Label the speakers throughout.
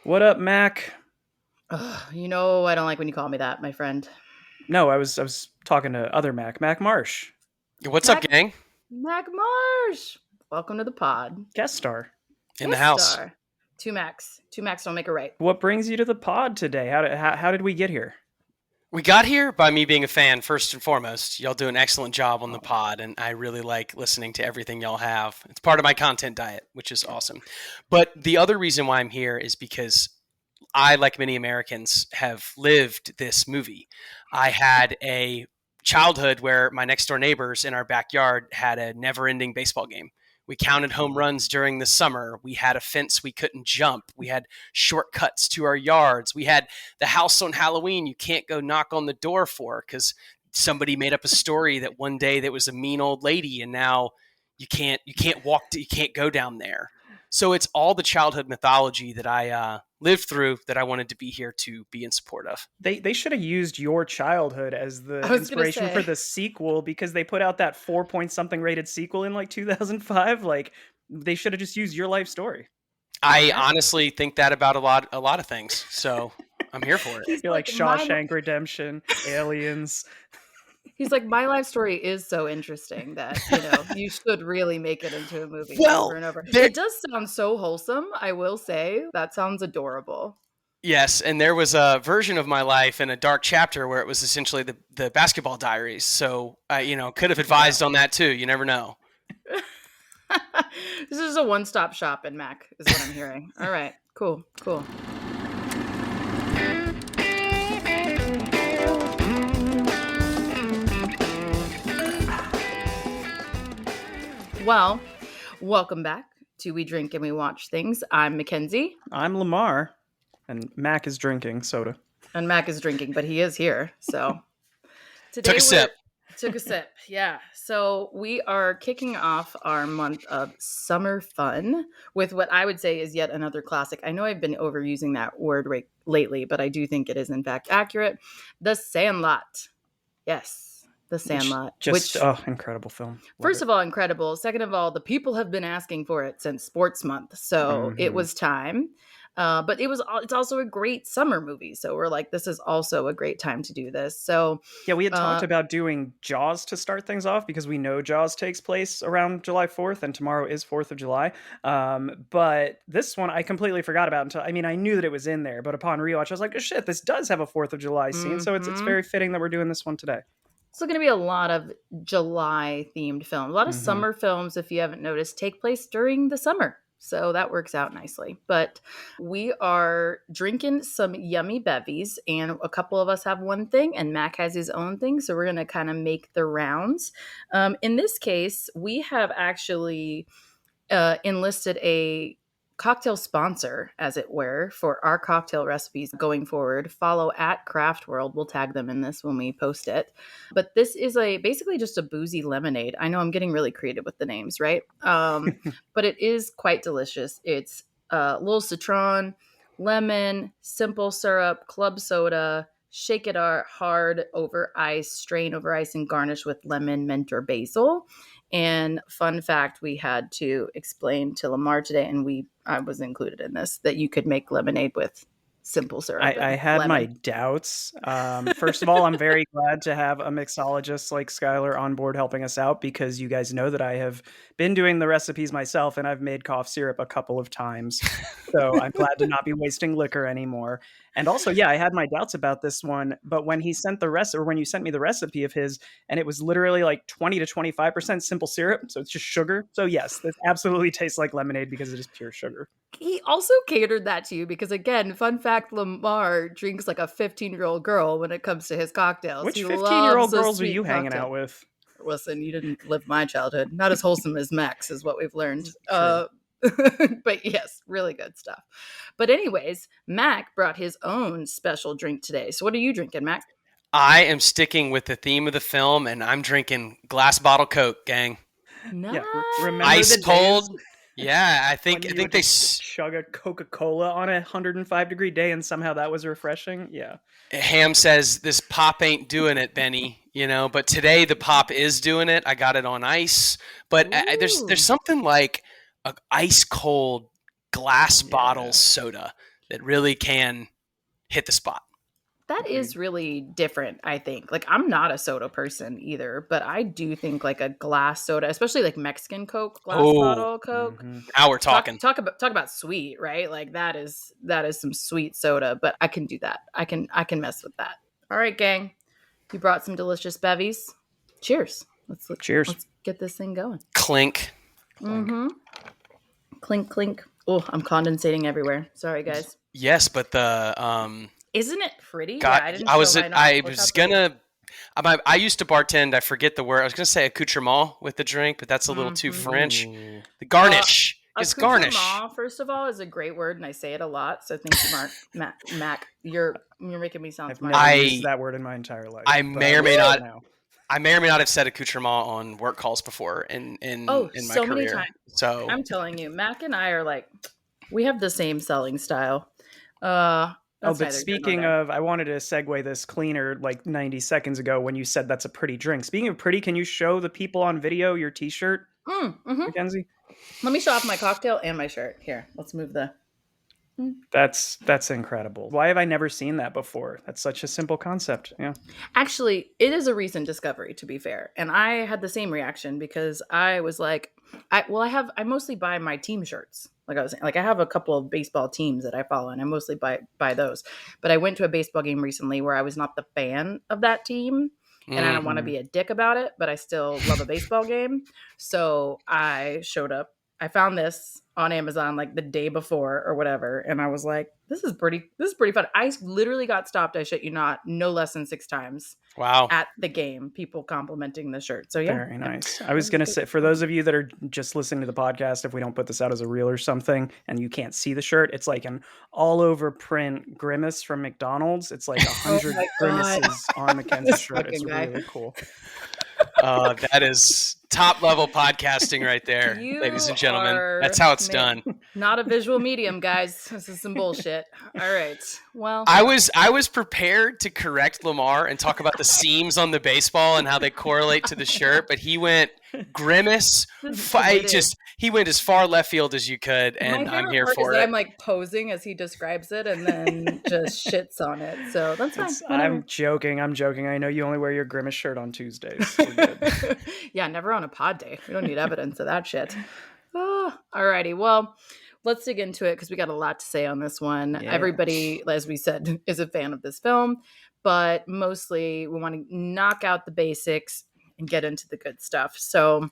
Speaker 1: What up, Mac?
Speaker 2: Ugh, you know I don't like when you call me that, my friend.
Speaker 1: No, I was talking to other Mac, Mac Marsh,
Speaker 3: What's up,
Speaker 2: Mac
Speaker 3: gang?
Speaker 2: Mac Marsh. Welcome to the pod.
Speaker 1: guest star.
Speaker 3: In the
Speaker 2: Guest
Speaker 3: house.
Speaker 2: star. Two Macs. Two Macs don't make a right.
Speaker 1: What brings you to the pod today? How did we get here?
Speaker 3: We got here by me being a fan, first and foremost. Y'all do an excellent job on the
Speaker 1: Oh,
Speaker 3: pod, and I really like listening to everything y'all have. It's part of my content diet, which is awesome. But the other reason why I'm here is because I, like many Americans, have lived this movie. I had a childhood where my next door neighbors in our backyard had a never ending baseball game. We counted home runs during the summer. We had a fence we couldn't jump. We had shortcuts to our yards. We had the house on Halloween you can't go knock on the door for because somebody made up a story that one day there was a mean old lady and now you can't go down there. So it's all the childhood mythology that I lived through that I wanted to be here to be in support of.
Speaker 1: they should have used your childhood as
Speaker 2: I
Speaker 1: the
Speaker 2: was gonna
Speaker 1: inspiration for
Speaker 2: say.
Speaker 1: the sequel because they put out that 4 point something rated sequel in like 2005. Like they should have just used your life story.
Speaker 3: I
Speaker 2: Yeah.
Speaker 3: honestly think that about a lot of things. So I'm here for it.
Speaker 2: He's
Speaker 1: You're like
Speaker 2: like my
Speaker 1: Shawshank Redemption, Aliens.
Speaker 2: he's like my life story is so interesting that, you should really make it into a movie over
Speaker 3: Well,
Speaker 2: and over.
Speaker 3: there
Speaker 2: It does sound so wholesome, I will say. That sounds adorable.
Speaker 3: yes, and there was a version of my life in a dark chapter where it was essentially the basketball diaries. So I, could have advised
Speaker 1: Wow.
Speaker 3: on that too. You never know.
Speaker 2: This is a one-stop shop in Mac, is what I'm hearing. All right, cool, cool. Well, welcome back to We Drink and We Watch Things. I'm Mackenzie,
Speaker 1: I'm Lamar, and Mac is drinking soda.
Speaker 2: and Mac is drinking, but he is here. So today
Speaker 3: Took a sip.
Speaker 2: took a sip. Yeah. So we are kicking off our month of summer fun with what I would say is yet another classic. I know I've been overusing that word lately, but I do think it is in fact accurate. The Sandlot. Yes, The Sandlot.
Speaker 1: Incredible film.
Speaker 2: First of all, incredible. Second of all, the people have been asking for it since Sports Month, so it was time. But it's also a great summer movie, so we're like, this is also a great time to do this. So
Speaker 1: Yeah, we had talked
Speaker 2: uh,
Speaker 1: about doing Jaws to start things off because we know Jaws takes place around July 4th and tomorrow is 4th of July. But this one I completely forgot about I knew that it was in there, but upon rewatch, I was like, oh shit, this does have a 4th of July scene. So it's
Speaker 2: mhm.
Speaker 1: very fitting that we're doing this one today.
Speaker 2: It's going to be a lot of July themed films. A lot of
Speaker 1: Mhm.
Speaker 2: summer films, if you haven't noticed, take place during the summer. So that works out nicely. But we are drinking some yummy bevies, and a couple of us have one thing, and Mac has his own thing. So we're going to kind of make the rounds. In this case, we have actually enlisted a cocktail sponsor, as it were, for our cocktail recipes going forward. Follow at Craft World. We'll tag them in this when we post it. But this is basically just a boozy lemonade. I know I'm getting really creative with the names, right? But it is quite delicious. It's a little citron, lemon, simple syrup, club soda. Shake it hard over ice, strain over ice, and garnish with lemon, mint, or basil. And fun fact, we had to explain to Lamar today, and I was included in this, that you could make lemonade with simple syrup
Speaker 1: I
Speaker 2: and
Speaker 1: had my
Speaker 2: lemon.
Speaker 1: doubts. First of all, I'm very glad to have a mixologist like Skylar on board helping us out because you guys know that I have been doing the recipes myself and I've made cough syrup a couple of times. So I'm glad to not be wasting liquor anymore. And also, yeah, I had my doubts about this one, but when he sent the rest or when you sent me the recipe of his, and it was literally like 20 to 25% simple syrup, so it's just sugar. So yes, this absolutely tastes like lemonade because it is pure sugar.
Speaker 2: He also catered that to you because, again, fun fact, Lamar drinks like a 15-year-old girl when it comes to his cocktails.
Speaker 1: Which
Speaker 2: He
Speaker 1: 15-year-old
Speaker 2: loves a
Speaker 1: girls are
Speaker 2: sweet
Speaker 1: you hanging
Speaker 2: cocktail.
Speaker 1: out with?
Speaker 2: Listen, you didn't live my childhood. Not as wholesome as Max is what we've learned.
Speaker 1: True.
Speaker 2: But yes, really good stuff. But anyways, Mac brought his own special drink today. So what are you drinking, Mac?
Speaker 3: I am sticking with the theme of the film, and I'm drinking glass bottle Coke, gang.
Speaker 2: Nice.
Speaker 1: Yeah, remember
Speaker 3: Ice
Speaker 1: the days
Speaker 3: cold. Yeah, I
Speaker 1: when
Speaker 3: think
Speaker 1: you would
Speaker 3: they.
Speaker 1: just chug a Coca-Cola on a 105-degree day and somehow that was refreshing? Yeah.
Speaker 3: Ham says this pop ain't doing it, Benny. But today the pop is doing it. I got it on ice, but there's
Speaker 2: Ooh.
Speaker 3: something like a ice cold glass bottle
Speaker 1: Yeah.
Speaker 3: soda that really can hit the spot.
Speaker 2: That is really different, I think. Like, I'm not a soda person either, but I do think like a glass soda, especially like Mexican Coke, glass bottle Coke.
Speaker 3: Now we're talking.
Speaker 2: Talk about sweet, right? Like that is some sweet soda, but I can do that. I can mess with that. All right, gang. You brought some delicious bevies. Cheers.
Speaker 1: Cheers.
Speaker 2: Let's get this thing going.
Speaker 3: Clink.
Speaker 2: Mm-hmm. Clink, clink. Oh, I'm condensating everywhere. Sorry, guys.
Speaker 3: Yes, but the
Speaker 2: Isn't it pretty?
Speaker 3: God,
Speaker 2: Yeah,
Speaker 3: I was
Speaker 2: Look
Speaker 3: I
Speaker 2: how
Speaker 3: was
Speaker 2: pretty.
Speaker 3: gonna. I used to bartend. I forget the word. I was gonna say accoutrement with the drink, but that's a little too French.
Speaker 1: Ooh.
Speaker 3: The garnish is garnish.
Speaker 2: Accoutrement, first of all, is a great word, and I say it a lot. So thank you, Mac. You're making me sound
Speaker 1: I've
Speaker 2: smart.
Speaker 1: never used that word in my entire life.
Speaker 3: I
Speaker 1: but
Speaker 3: may or may
Speaker 1: will
Speaker 3: not.
Speaker 1: now.
Speaker 3: I may or may not have said accoutrement on work calls before in my
Speaker 2: so
Speaker 3: career.
Speaker 2: many times.
Speaker 3: So
Speaker 2: I'm telling you, Mac and I are like, we have the same selling style.
Speaker 1: But speaking of, I wanted to segue this cleaner like 90 seconds ago when you said that's a pretty drink. Speaking of pretty, can you show the people on video your t-shirt, Mackenzie?
Speaker 2: Let me show off my cocktail and my shirt. Here, let's move the...
Speaker 1: That's incredible. Why have I never seen that before? That's such a simple concept. Yeah.
Speaker 2: Actually, it is a recent discovery, to be fair. And I had the same reaction because I was like, I mostly buy my team shirts. Like I was saying, like I have a couple of baseball teams that I follow and I mostly buy those. But I went to a baseball game recently where I was not the fan of that team. And I don't want to be a dick about it, but I still love a baseball game. So I showed up. I found this on Amazon like the day before or whatever. And I was like, this is pretty fun. I literally got stopped, I shit you not, no less than 6 times.
Speaker 3: Wow.
Speaker 2: At the game, people complimenting the shirt. So yeah.
Speaker 1: Very nice. I was going to say, for those of you that are just listening to the podcast, if we don't put this out as a reel or something and you can't see the shirt, it's like an all over print grimace from McDonald's. It's like 100 grimaces on Mackenzie's shirt. It's really cool.
Speaker 3: That is top level podcasting right there, ladies and gentlemen. That's how it's done.
Speaker 2: Not a visual medium, guys. This is some bullshit. All right. Well,
Speaker 3: I was prepared to correct Lamar and talk about the seams on the baseball and how they correlate to the shirt, but he went grimace. He went as far left field as you could, and I'm here for it.
Speaker 2: I'm like posing as he describes it, and then just shits on it. So that's fine.
Speaker 1: I'm joking. I know you only wear your grimace shirt on Tuesdays.
Speaker 2: Yeah, never on a pod day. We don't need evidence of that shit. Alrighty. Well, let's dig into it because we got a lot to say on this one. Yeah. Everybody, as we said, is a fan of this film, but mostly we want to knock out the basics and get into the good stuff. So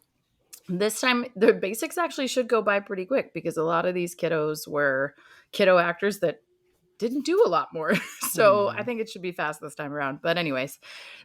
Speaker 2: this time, the basics actually should go by pretty quick because a lot of these kiddos were kiddo actors that didn't do a lot more. So I think it should be fast this time around. But anyways,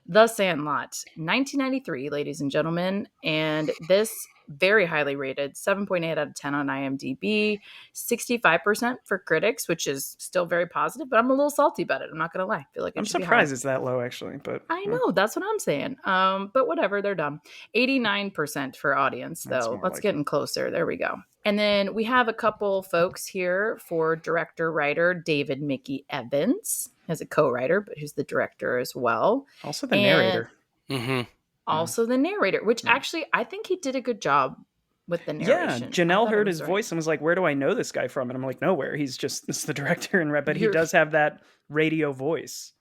Speaker 2: The Sandlot, 1993, ladies and gentlemen. And this very highly rated, 7.8 out of 10 on IMDb, 65% for critics, which is still very positive, but I'm a little salty about it. I'm not going to lie. I feel like
Speaker 1: I'm surprised it's that low, actually. But
Speaker 2: I know, that's what I'm saying. But whatever, they're dumb. 89% for audience, though. Let's get in closer. There we go. And then we have a couple folks here for director-writer David Mickey Evans as a co-writer, but who's the director as well.
Speaker 1: Also the narrator.
Speaker 2: Also the narrator, which actually I think he did a good job with the narration.
Speaker 1: Yeah, Janelle heard his voice and was like, where do I know this guy from? And I'm like, nowhere. This is the director, but he does have that radio voice.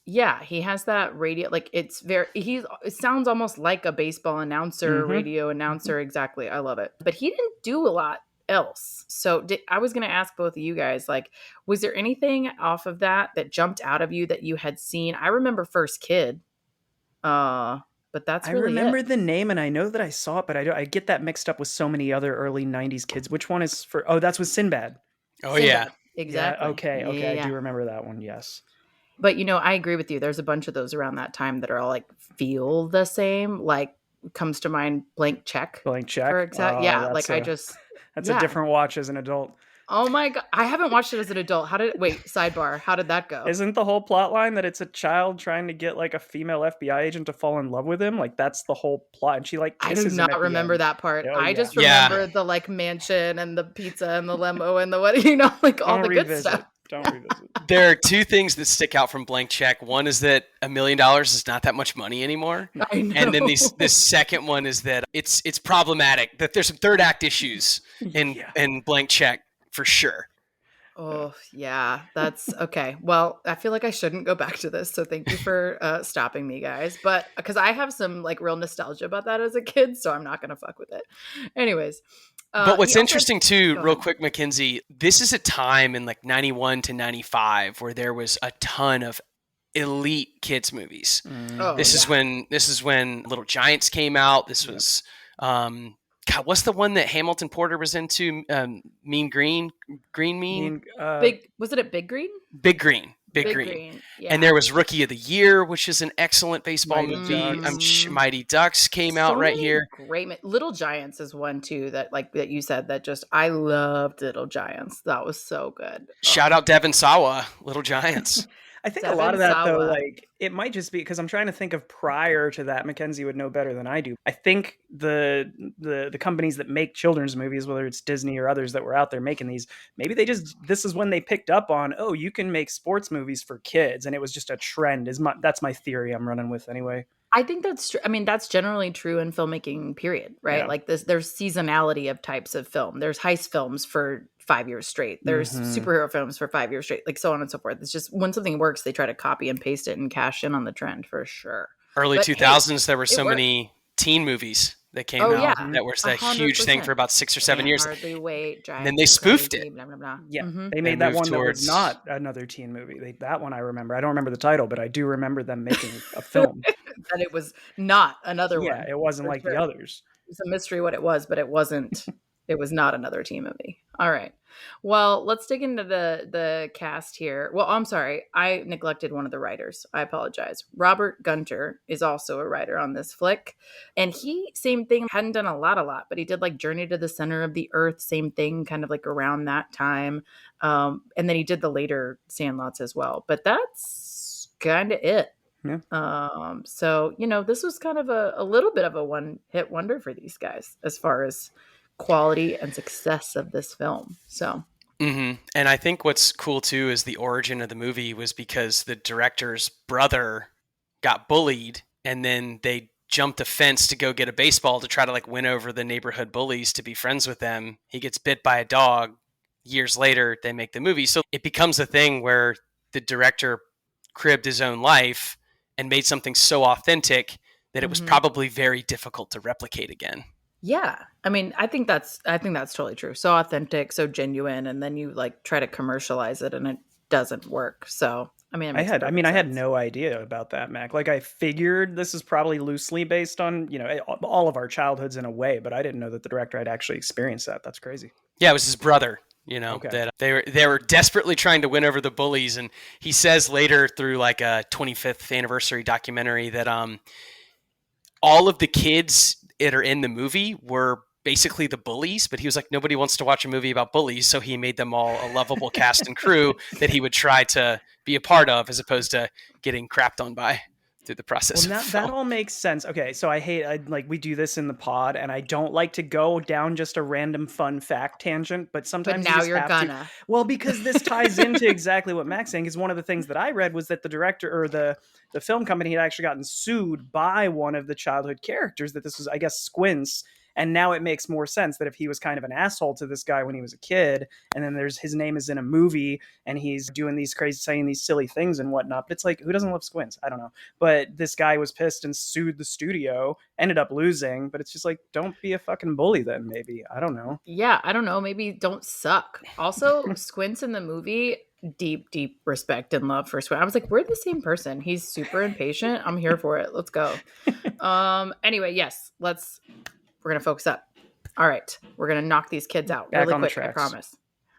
Speaker 2: Yeah, he has that radio, like it sounds almost like a baseball announcer, radio announcer. Exactly. I love it. But he didn't do a lot else. So I was going to ask both of you guys, like, was there anything off of that jumped out of you that you had seen? I remember First Kid. But that's really
Speaker 1: I remember the name and I know that I saw it, but I get that mixed up with so many other early 90s kids. Which one is that's with Sinbad.
Speaker 3: Oh, Sinbad. Yeah.
Speaker 2: Exactly.
Speaker 1: Yeah, okay.
Speaker 2: Yeah.
Speaker 1: I do remember that one. Yes.
Speaker 2: But, I agree with you. There's a bunch of those around that time that are all like feel the same. Like comes to mind Blank Check.
Speaker 1: Blank Check.
Speaker 2: For exact. Yeah. Like
Speaker 1: that's a different watch as an adult.
Speaker 2: Oh my God. I haven't watched it as an adult. Sidebar. How did that go?
Speaker 1: Isn't the whole plot line that it's a child trying to get like a female FBI agent to fall in love with him? Like that's the whole plot. And she like kisses him.
Speaker 2: I do not remember that part. I just remember the like mansion and the pizza and the limo and the what, like all the good stuff.
Speaker 1: Don't revisit.
Speaker 3: There are two things that stick out from Blank Check. One is that $1 million is not that much money anymore.
Speaker 2: I know.
Speaker 3: And then the second one is that it's problematic, that there's some third act issues in Blank Check for sure.
Speaker 2: Oh, yeah. That's okay. Well, I feel like I shouldn't go back to this. So thank you for stopping me, guys. But because I have some like real nostalgia about that as a kid. So I'm not going to fuck with it. Anyways,
Speaker 3: But
Speaker 2: he
Speaker 3: what's
Speaker 2: also
Speaker 3: interesting too,
Speaker 2: go
Speaker 3: real
Speaker 2: ahead.
Speaker 3: quick, Mackenzie, this is a time in like 91 to 95 where there was a ton of elite kids movies.
Speaker 2: Oh,
Speaker 1: Mhm.
Speaker 2: yeah.
Speaker 3: This is when Little Giants came out. This
Speaker 1: Yep.
Speaker 3: was God, what's the one that Hamilton Porter was into? Mean Green, Green Mean,
Speaker 1: Mean,
Speaker 2: Was it a Big Green?
Speaker 3: Big Green, Big
Speaker 2: Big
Speaker 3: Green.
Speaker 2: Green.
Speaker 3: And
Speaker 2: Yeah.
Speaker 3: there was Rookie of the Year, which is an excellent baseball
Speaker 1: Mighty
Speaker 3: movie.
Speaker 1: Ducks.
Speaker 3: Mighty Ducks came out
Speaker 2: So
Speaker 3: right
Speaker 2: many
Speaker 3: here.
Speaker 2: great Little Giants is one too that like that you said that just I loved Little Giants. That was so good. Oh,
Speaker 3: Shout out Devon Sawa, Little Giants.
Speaker 1: I think a lot
Speaker 2: Devin
Speaker 1: of that though,
Speaker 2: Sawa.
Speaker 1: like it might just be because I'm trying to think of prior to that. Mackenzie would know better than I do. I think the companies that make children's movies, whether it's Disney or others that were out there making these, maybe they just this is when they picked up on, oh, you can make sports movies for kids, and it was just a trend. That's my theory I'm running with anyway.
Speaker 2: I think that's true. I mean, that's generally true in filmmaking, period, right?
Speaker 1: Yeah.
Speaker 2: Like there's seasonality of types of film. There's heist films for 5 years straight. There's
Speaker 1: Mhm.
Speaker 2: superhero films for 5 years straight, like so on and so forth. It's just when something works, they try to copy and paste it and cash in on the trend for sure.
Speaker 3: Early
Speaker 2: But hey,
Speaker 3: 2000s, there were
Speaker 2: it
Speaker 3: so
Speaker 2: worked.
Speaker 3: many teen movies that came
Speaker 2: Oh
Speaker 3: out
Speaker 2: yeah,
Speaker 3: that was
Speaker 2: a
Speaker 3: that
Speaker 2: hundred
Speaker 3: huge thing for
Speaker 2: percent.
Speaker 3: about 6 or 7
Speaker 2: Can't
Speaker 3: years.
Speaker 2: hardly wait.
Speaker 3: And then
Speaker 2: Drive
Speaker 3: they
Speaker 2: me
Speaker 3: spoofed
Speaker 2: crazy.
Speaker 3: it
Speaker 2: Blah blah blah.
Speaker 1: Yeah,
Speaker 2: Mm-hmm.
Speaker 1: they
Speaker 3: and
Speaker 1: made that
Speaker 3: moved
Speaker 1: one that was
Speaker 3: towards.
Speaker 1: not another teen movie. That one I remember. I don't remember the title, but I do remember them making a film.
Speaker 2: That it was not another
Speaker 1: Yeah,
Speaker 2: one
Speaker 1: it wasn't
Speaker 2: for
Speaker 1: like the
Speaker 2: sure.
Speaker 1: others.
Speaker 2: It's a mystery what it was, but it wasn't. It was not another teen movie. All right. Well, let's dig into the cast here. Well, I'm sorry, I neglected one of the writers. I apologize. Robert Gunter is also a writer on this flick, and he same thing hadn't done a lot, but he did like Journey to the Center of the Earth, same thing, kind of like around that time, and then he did the later Sandlots as well. But that's kind of it.
Speaker 1: Yeah.
Speaker 2: So this was kind of a little bit of a one hit wonder for these guys as far as quality and success of this film. So
Speaker 3: And I think what's cool too is the origin of the movie was because the director's brother got bullied, and then they jumped a fence to go get a baseball to try to like win over the neighborhood bullies to be friends with them. He gets bit by a dog. Years later, they make the movie. So it becomes a thing where the director cribbed his own life and made something so authentic that it was probably very difficult to replicate again.
Speaker 2: yeah, I mean, I think that's totally true. So authentic, so genuine, and then you like try to commercialize it and it doesn't work. So I mean, it makes
Speaker 1: I
Speaker 2: perfect
Speaker 1: had
Speaker 2: sense.
Speaker 1: no idea about that, Mac. Like I figured this is probably loosely based on, all of our childhoods in a way, but I didn't know that the director had actually experienced that. That's crazy.
Speaker 3: Yeah, it was his brother,
Speaker 1: Okay.
Speaker 3: that they were desperately trying to win over the bullies. And he says later through like a 25th anniversary documentary that all of the kids that are in the movie were basically the bullies, but he was like, nobody wants to watch a movie about bullies, so he made them all a lovable cast and crew that he would try to be a part of, as opposed to getting crapped on by through the process
Speaker 1: Well,
Speaker 3: of the
Speaker 1: that
Speaker 3: film.
Speaker 1: all makes sense. Okay, so we do this in the pod, and I don't like to go down just a random fun fact tangent, but
Speaker 2: But
Speaker 1: sometimes you
Speaker 2: now
Speaker 1: just
Speaker 2: you're
Speaker 1: have to.
Speaker 2: gonna.
Speaker 1: Well, because this ties into exactly what Mac's saying. Is one of the things that I read was that the director or the film company had actually gotten sued by one of the childhood characters. That this was, I guess, Squints. And now it makes more sense that if he was kind of an asshole to this guy when he was a kid, and then his name is in a movie, and he's doing these crazy, saying these silly things and whatnot. But it's like, who doesn't love Squints? I don't know. But this guy was pissed and sued the studio, ended up losing. But it's just like, don't be a fucking bully then, maybe. I don't know.
Speaker 2: Yeah, I don't know. Maybe don't suck. Also, Squints in the movie, deep respect and love for Squint. I was like, we're the same person. He's super impatient. I'm here for it. Let's go. Anyway, yes, we're gonna focus up. All right, we're gonna knock these kids out
Speaker 1: Back
Speaker 2: really
Speaker 1: on the
Speaker 2: quick. I
Speaker 1: tracks.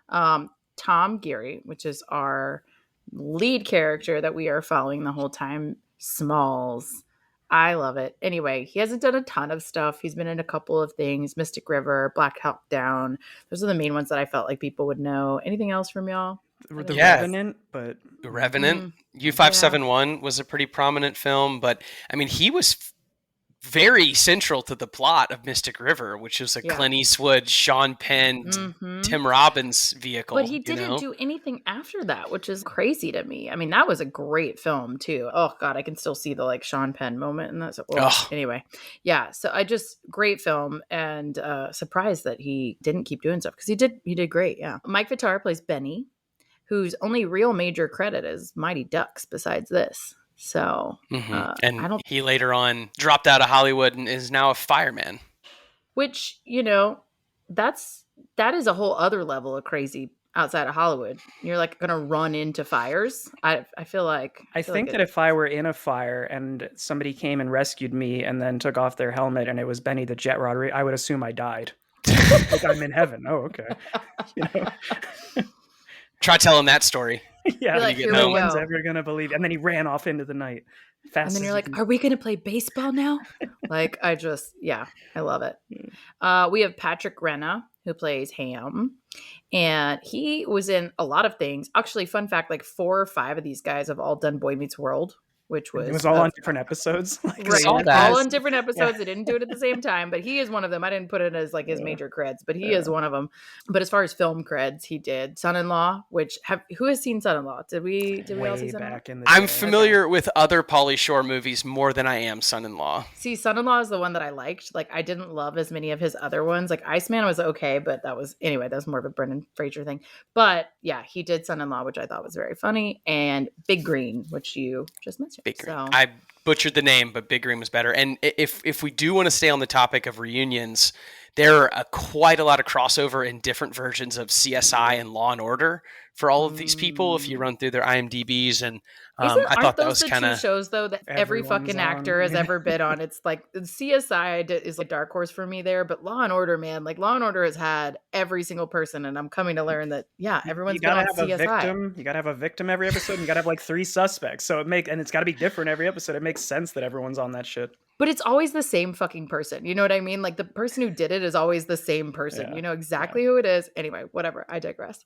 Speaker 2: promise. Tom Geary, which is our lead character that we are following the whole time, Smalls. I love it. Anyway, he hasn't done a ton of stuff. He's been in a couple of things: Mystic River, Black Hawk Down. Those are the main ones that I felt like people would know. Anything else from y'all?
Speaker 1: The
Speaker 3: Yeah.
Speaker 1: Revenant, but
Speaker 3: The Revenant, U571 was a pretty prominent film, but I mean, he was very central to the plot of Mystic River, which was a
Speaker 2: Yeah.
Speaker 3: Clint Eastwood, Sean Penn,
Speaker 2: Mhm.
Speaker 3: Tim Robbins vehicle.
Speaker 2: But he didn't do anything after that, which is crazy to me. I mean, that was a great film too. Oh God, I can still see the like Sean Penn moment in that. So,
Speaker 3: Ugh.
Speaker 2: anyway, yeah. So great film, and surprised that he didn't keep doing stuff because he did great. Yeah. Mike Vittar plays Benny. whose only real major credit is Mighty Ducks besides this. So
Speaker 3: And
Speaker 2: I don't,
Speaker 3: he later on dropped out of Hollywood and is now a fireman.
Speaker 2: which, that is a whole other level of crazy outside of Hollywood. You're like going to run into fires. I feel like,
Speaker 1: I think that if I were in a fire and somebody came and rescued me and then took off their helmet and it was Benny the Jet Rodriguez, I would assume I died. Like I'm in heaven. Oh, okay. You know?
Speaker 3: Try telling that story.
Speaker 1: Yeah,
Speaker 2: like,
Speaker 3: here
Speaker 1: no
Speaker 3: we
Speaker 1: one's
Speaker 2: go.
Speaker 1: ever gonna believe. And then he ran off into the night.
Speaker 2: And then you're like, are we going to play baseball now? Like, I love it. We have Patrick Renna, who plays Ham. And he was in a lot of things. Actually, fun fact, like 4 or 5 of these guys have all done Boy Meets World, which was...
Speaker 1: It was all on different episodes.
Speaker 2: Like, right,
Speaker 3: saw that.
Speaker 2: all on different episodes. Yeah. They didn't do it at the same time, but he is one of them. I didn't put it as like his major creds, but he is one of them. But as far as film creds, he did Son-in-Law, which who has seen Son-in-Law? Did we all see Son-in-Law?
Speaker 3: I'm familiar with other Pauly Shore movies more than I am Son-in-Law.
Speaker 2: See, Son-in-Law is the one that I liked. Like, I didn't love as many of his other ones. Like, Iceman was okay, but that was more of a Brendan Fraser thing. But yeah, he did Son-in-Law, which I thought was very funny, and Big Green, which you just mentioned.
Speaker 3: Big Green.
Speaker 2: So.
Speaker 3: I butchered the name, but Big Green was better. And if we do want to stay on the topic of reunions, there are quite a lot of crossover in different versions of CSI and Law and Order for all of these people. If you run through their IMDb's, and I thought that was kind of
Speaker 2: shows though that every fucking actor has ever been on. It's like the CSI is like dark horse for me there, but Law and Order, man, like Law and Order has had every single person, and I'm coming to learn that everyone's been on CSI.
Speaker 1: You gotta have a victim every episode. And you gotta have like 3 suspects, so and it's got to be different every episode. It makes sense that everyone's on that shit. But
Speaker 2: it's always the same fucking person. You know what I mean? Like the person who did it is always the same person. You know exactly who it is. Anyway, whatever. I digress.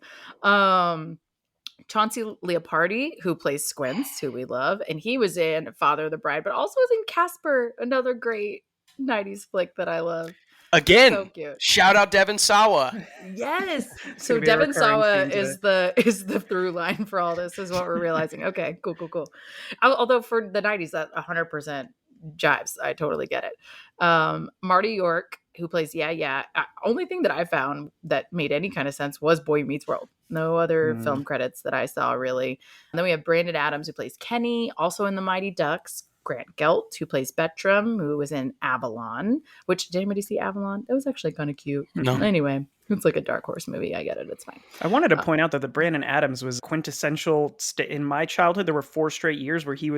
Speaker 2: Chauncey Leopardi, who plays Squints, who we love, and he was in Father of the Bride, but also was in Casper, another great 90s flick that I love.
Speaker 3: Again,
Speaker 2: so cute.
Speaker 3: Shout out Devon Sawa.
Speaker 2: Yes. So Devon Sawa is the through line for all this, is what we're realizing. Okay, cool. Although for the 90s, that 100% jives. I totally get it. Marty York, who plays only thing that I found that made any kind of sense was Boy Meets World. No other film credits that I saw, really. And then we have Brandon Adams, who plays Kenny, also in The Mighty Ducks. Grant Gelt, who plays Bertram, who was in Avalon, which, did anybody see Avalon? It was actually kind of cute.
Speaker 3: No.
Speaker 2: Anyway, it's like a dark horse movie. I get it. It's fine.
Speaker 1: I wanted to point out that the Brandon Adams was quintessential. In my childhood, there were 4 straight years where he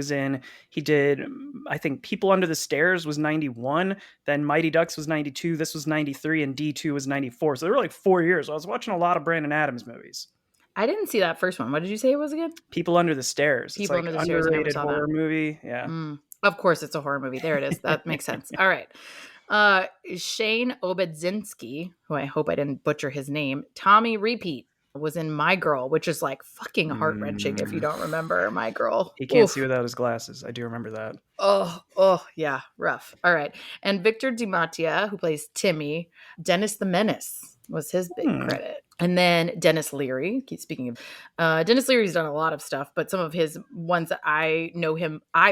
Speaker 1: did, I think, People Under the Stairs was 91, then Mighty Ducks was 92, this was 93, and D2 was 94. So there were like 4 years. I was watching a lot of Brandon Adams movies.
Speaker 2: I didn't see that first one. What did you say it was again?
Speaker 1: People Under the Stairs.
Speaker 2: People Under the Stairs.
Speaker 1: Underrated horror movie. Yeah.
Speaker 2: Of course, it's a horror movie. There it is. That makes sense. All right. Shane Obedzinski, who I hope I didn't butcher his name. Tommy Repeat was in My Girl, which is like fucking heart-wrenching if you don't remember My Girl.
Speaker 1: He can't see without his glasses. I do remember that.
Speaker 2: Oh, yeah. Rough. All right. And Victor DiMattia, who plays Timmy. Dennis the Menace was his big credit. And then Dennis Leary, keep speaking of, Dennis Leary's done a lot of stuff, but some of his ones that I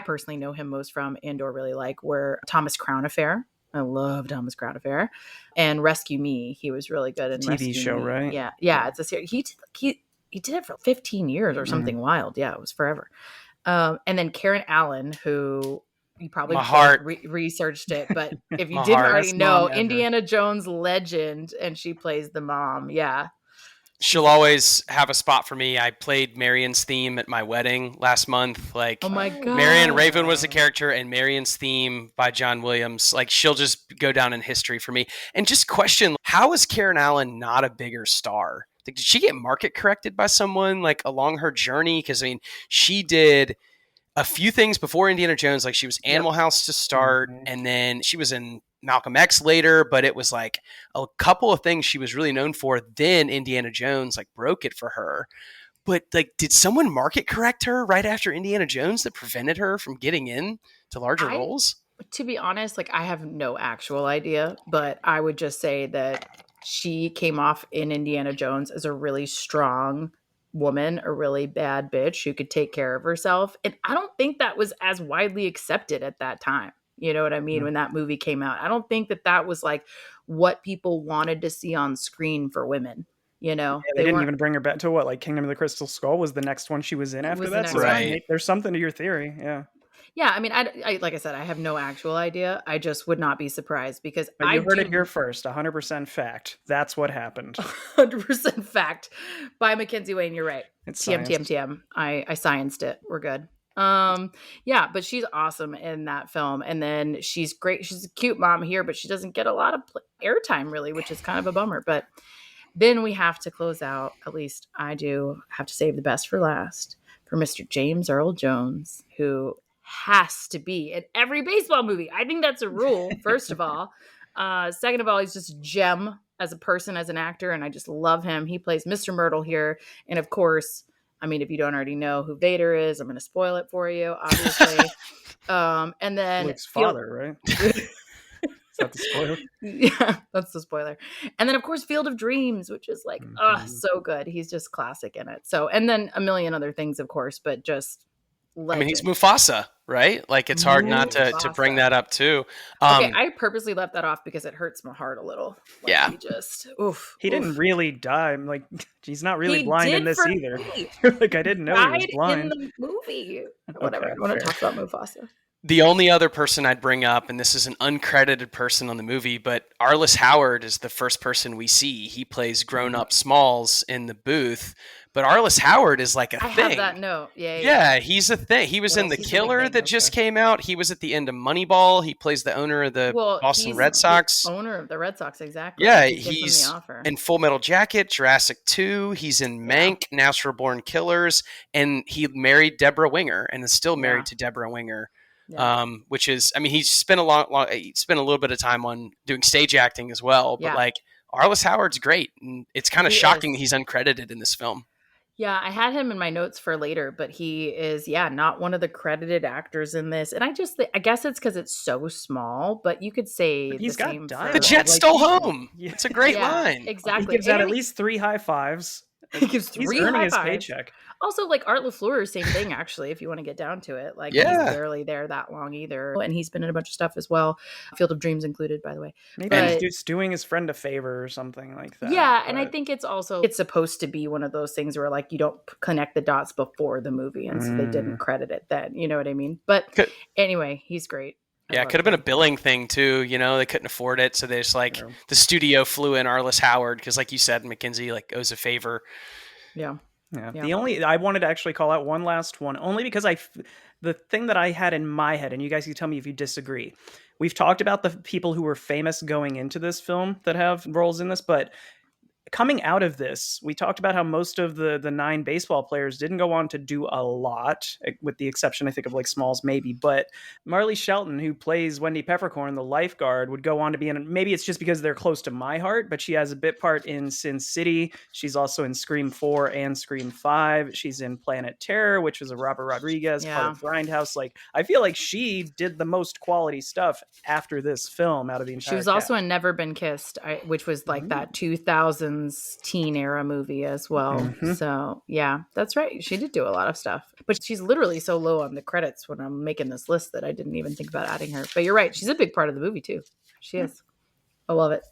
Speaker 2: personally know him most from and or really like were Thomas Crown Affair. I love Thomas Crown Affair. And Rescue Me. He was really good in
Speaker 1: TV show,
Speaker 2: Me.
Speaker 1: right?
Speaker 2: Yeah. It's a series. He did it for 15 years or something wild. Yeah, it was forever. And then Karen Allen, who you probably researched it, but if you didn't already know, Indiana Jones legend, and she plays the mom. Yeah.
Speaker 3: She'll always have a spot for me. I played Marion's theme at my wedding last month. Like,
Speaker 2: oh my God.
Speaker 3: Marion Raven was the character, and Marion's theme by John Williams. Like, she'll just go down in history for me. And just question, how is Karen Allen not a bigger star? Like, did she get market corrected by someone like along her journey? Because I mean, she did a few things before Indiana Jones. Like, she was Animal House to start, and then she was in Malcolm X later, but it was like a couple of things she was really known for. Then Indiana Jones like broke it for her. But like, did someone market correct her right after Indiana Jones that prevented her from getting in to larger roles?
Speaker 2: To be honest, like, I have no actual idea, but I would just say that she came off in Indiana Jones as a really strong woman, a really bad bitch who could take care of herself. And I don't think that was as widely accepted at that time. You know what I mean? When that movie came out, I don't think that was like what people wanted to see on screen for women. You know,
Speaker 1: Yeah, they didn't even bring her back to what, like Kingdom of the Crystal Skull was the next one she was in after
Speaker 2: was the
Speaker 1: that.
Speaker 2: next
Speaker 1: So
Speaker 2: one.
Speaker 3: Right.
Speaker 1: there's something to your theory. Yeah.
Speaker 2: Yeah, I mean, I like I said, I have no actual idea. I just would not be surprised because
Speaker 1: But
Speaker 2: I
Speaker 1: you heard it
Speaker 2: do
Speaker 1: here first. 100% fact. That's what happened.
Speaker 2: 100% fact by Mackenzie Wayne. You're right.
Speaker 1: It's
Speaker 2: TM TM
Speaker 1: science.
Speaker 2: TM. I scienced it. We're good. Yeah, but she's awesome in that film, and then she's great. She's a cute mom here, but she doesn't get a lot of airtime really, which is kind of a bummer. But then we have to close out. At least I do have to save the best for last for Mr. James Earl Jones, who has to be in every baseball movie. I think that's a rule. First of all, second of all, he's just a gem as a person, as an actor, and I just love him. He plays Mr. Myrtle here, and of course, I mean, if you don't already know who Vader is, I'm going to spoil it for you, obviously. And then
Speaker 1: Luke's father, right? Is that the spoiler?
Speaker 2: Yeah, that's the spoiler. And then, of course, Field of Dreams, which is like, so good. He's just classic in it. So, and then a million other things, of course, but just legend.
Speaker 3: I mean, he's Mufasa, right? Like, it's hard not to bring that up too.
Speaker 2: Okay, I purposely left that off because it hurts my heart a little. Like,
Speaker 3: yeah.
Speaker 2: He just, oof.
Speaker 1: He didn't really die. Like, he's not really blind in this either.
Speaker 2: Me.
Speaker 1: Like, I didn't know he was blind.
Speaker 2: In the movie. Whatever. I don't want to talk about Mufasa.
Speaker 3: The only other person I'd bring up, and this is an uncredited person on the movie, but Arliss Howard is the first person we see. He plays grown-up Smalls in the booth, but Arliss Howard is like a thing.
Speaker 2: I have that note.
Speaker 3: Yeah, he's a thing. He was in The Killer that just came out. He was at the end of Moneyball. He plays the owner of the Boston Red Sox.
Speaker 2: Owner of the Red Sox, exactly.
Speaker 3: Yeah, he's in Full Metal Jacket, Jurassic 2. He's in Mank, Natural Born Killers, and he married Deborah Winger and is still married to Deborah Winger. Yeah. Which is, I mean, he spent a little bit of time on doing stage acting as well. But like, Arliss Howard's great, and it's kind of shocking that he's uncredited in this film.
Speaker 2: Yeah, I had him in my notes for later, but he is, not one of the credited actors in this. And I guess it's because it's so small, but you could say
Speaker 1: he's
Speaker 2: the
Speaker 1: got
Speaker 2: same.
Speaker 3: The jet stole home. It's a great line.
Speaker 2: Exactly.
Speaker 1: He gives out at least 3 high fives.
Speaker 2: He gives 3
Speaker 1: He's earning
Speaker 2: high
Speaker 1: his
Speaker 2: fives.
Speaker 1: paycheck.
Speaker 2: Also, like Art LaFleur, same thing, actually, if you want to get down to it. Like, he's barely there that long either. And he's been in a bunch of stuff as well. Field of Dreams included, by the way.
Speaker 1: Maybe he's just doing his friend a favor or something like that.
Speaker 2: Yeah, and I think it's supposed to be one of those things where, like, you don't connect the dots before the movie, and so they didn't credit it then. You know what I mean? But anyway, he's great.
Speaker 3: Yeah, it could have been a billing thing too. You know, they couldn't afford it, so they just the studio flew in Arliss Howard because, like you said, Mackenzie owes a favor.
Speaker 1: Yeah. I wanted to actually call out one last one, only because the thing that I had in my head, and you guys can tell me if you disagree. We've talked about the people who were famous going into this film that have roles in this, but coming out of this, we talked about how most of the 9 baseball players didn't go on to do a lot, with the exception, I think, of like Smalls maybe. But Marley Shelton, who plays Wendy Peppercorn, the lifeguard, would go on to be in, maybe it's just because they're close to my heart, but she has a bit part in Sin City. She's also in Scream 4 and Scream 5. She's in Planet Terror, which was a Robert Rodriguez part of Grindhouse. Like, I feel like she did the most quality stuff after this film out of the entire
Speaker 2: She was also in Never Been Kissed, which was like that 2000s teen era movie as well. So yeah, that's right. She did do a lot of stuff, but she's literally so low on the credits when I'm making this list that I didn't even think about adding her. But you're right. She's a big part of the movie too. She is. I love it.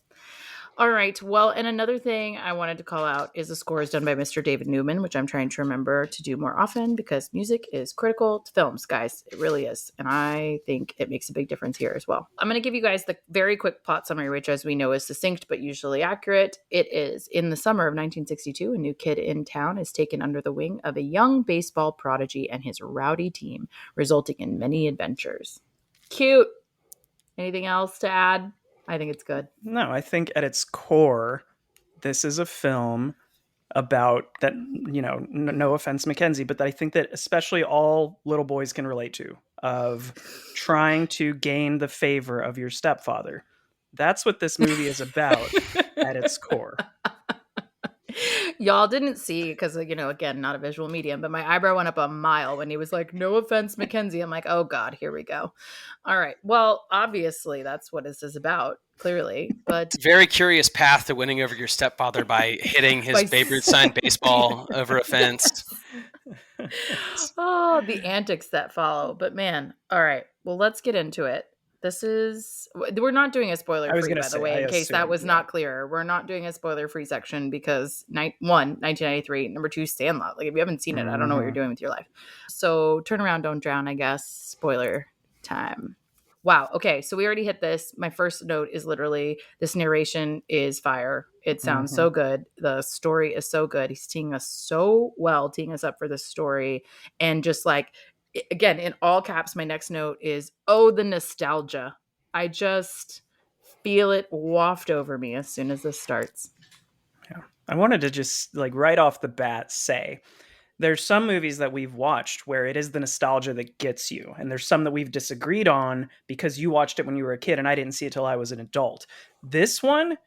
Speaker 2: All right. Well, and another thing I wanted to call out is the score is done by Mr. David Newman, which I'm trying to remember to do more often because music is critical to films, guys. It really is. And I think it makes a big difference here as well. I'm going to give you guys the very quick plot summary, which, as we know, is succinct but usually accurate. It is in the summer of 1962, a new kid in town is taken under the wing of a young baseball prodigy and his rowdy team, resulting in many adventures. Cute. Anything else to add? I think it's good.
Speaker 1: No, I think at its core, this is a film about that, no offense, Mackenzie, but that I think that especially all little boys can relate to, of trying to gain the favor of your stepfather. That's what this movie is about at its core.
Speaker 2: Y'all didn't see, because, again, not a visual medium, but my eyebrow went up a mile when he was like, no offense, Mackenzie. I'm like, oh God, here we go. All right. Well, obviously that's what this is about, clearly, but
Speaker 3: it's a very curious path to winning over your stepfather by hitting his Babe Ruth signed baseball over a fence.
Speaker 2: Oh, the antics that follow. But man, all right. Well, let's get into it. This is, we're not doing a spoiler
Speaker 1: I was
Speaker 2: free,
Speaker 1: gonna
Speaker 2: by the
Speaker 1: say, I
Speaker 2: way, in case that
Speaker 1: assume,
Speaker 2: was
Speaker 1: yeah.
Speaker 2: not clear. We're not doing a spoiler free section because 1993, number 2, Sandlot. Like, if you haven't seen it, I don't know what you're
Speaker 1: Mhm.
Speaker 2: doing with your life. So turn around, don't drown, I guess. Spoiler time. Wow. Okay. So we already hit this. My first note is literally this narration is fire. It sounds
Speaker 1: Mhm.
Speaker 2: so good. The story is so good. He's teeing us so well, teeing us up for this story. And just like, again, in all caps, my next note is, oh, the nostalgia. I just feel it waft over me as soon as this starts.
Speaker 1: Yeah. I wanted to just, like, right off the bat say, there's some movies that we've watched where it is the nostalgia that gets you, and there's some that we've disagreed on because you watched it when you were a kid and I didn't see it till I was an adult. This one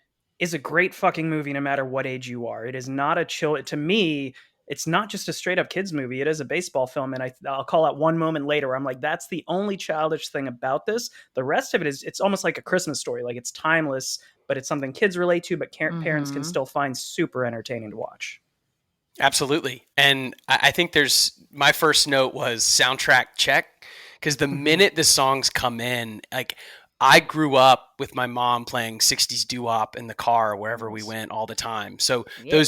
Speaker 1: is a great fucking movie no matter what age you are. It is not a chill, to me, it's not just a straight up kids movie. It is a baseball film, and I'll call out one moment later where I'm like, that's the only childish thing about this. The rest of it is, it's almost like a Christmas story. Like, it's timeless, but it's something kids relate to, but parents can
Speaker 2: Mm-hmm.
Speaker 1: still find super entertaining to watch.
Speaker 3: Absolutely. And I think there's my first note was soundtrack check, because the
Speaker 1: Mhm.
Speaker 3: minute the songs come in, like I grew up with my mom playing 60s doo-wop in the car wherever we
Speaker 1: Nice.
Speaker 3: went all the time. So
Speaker 2: Yeah.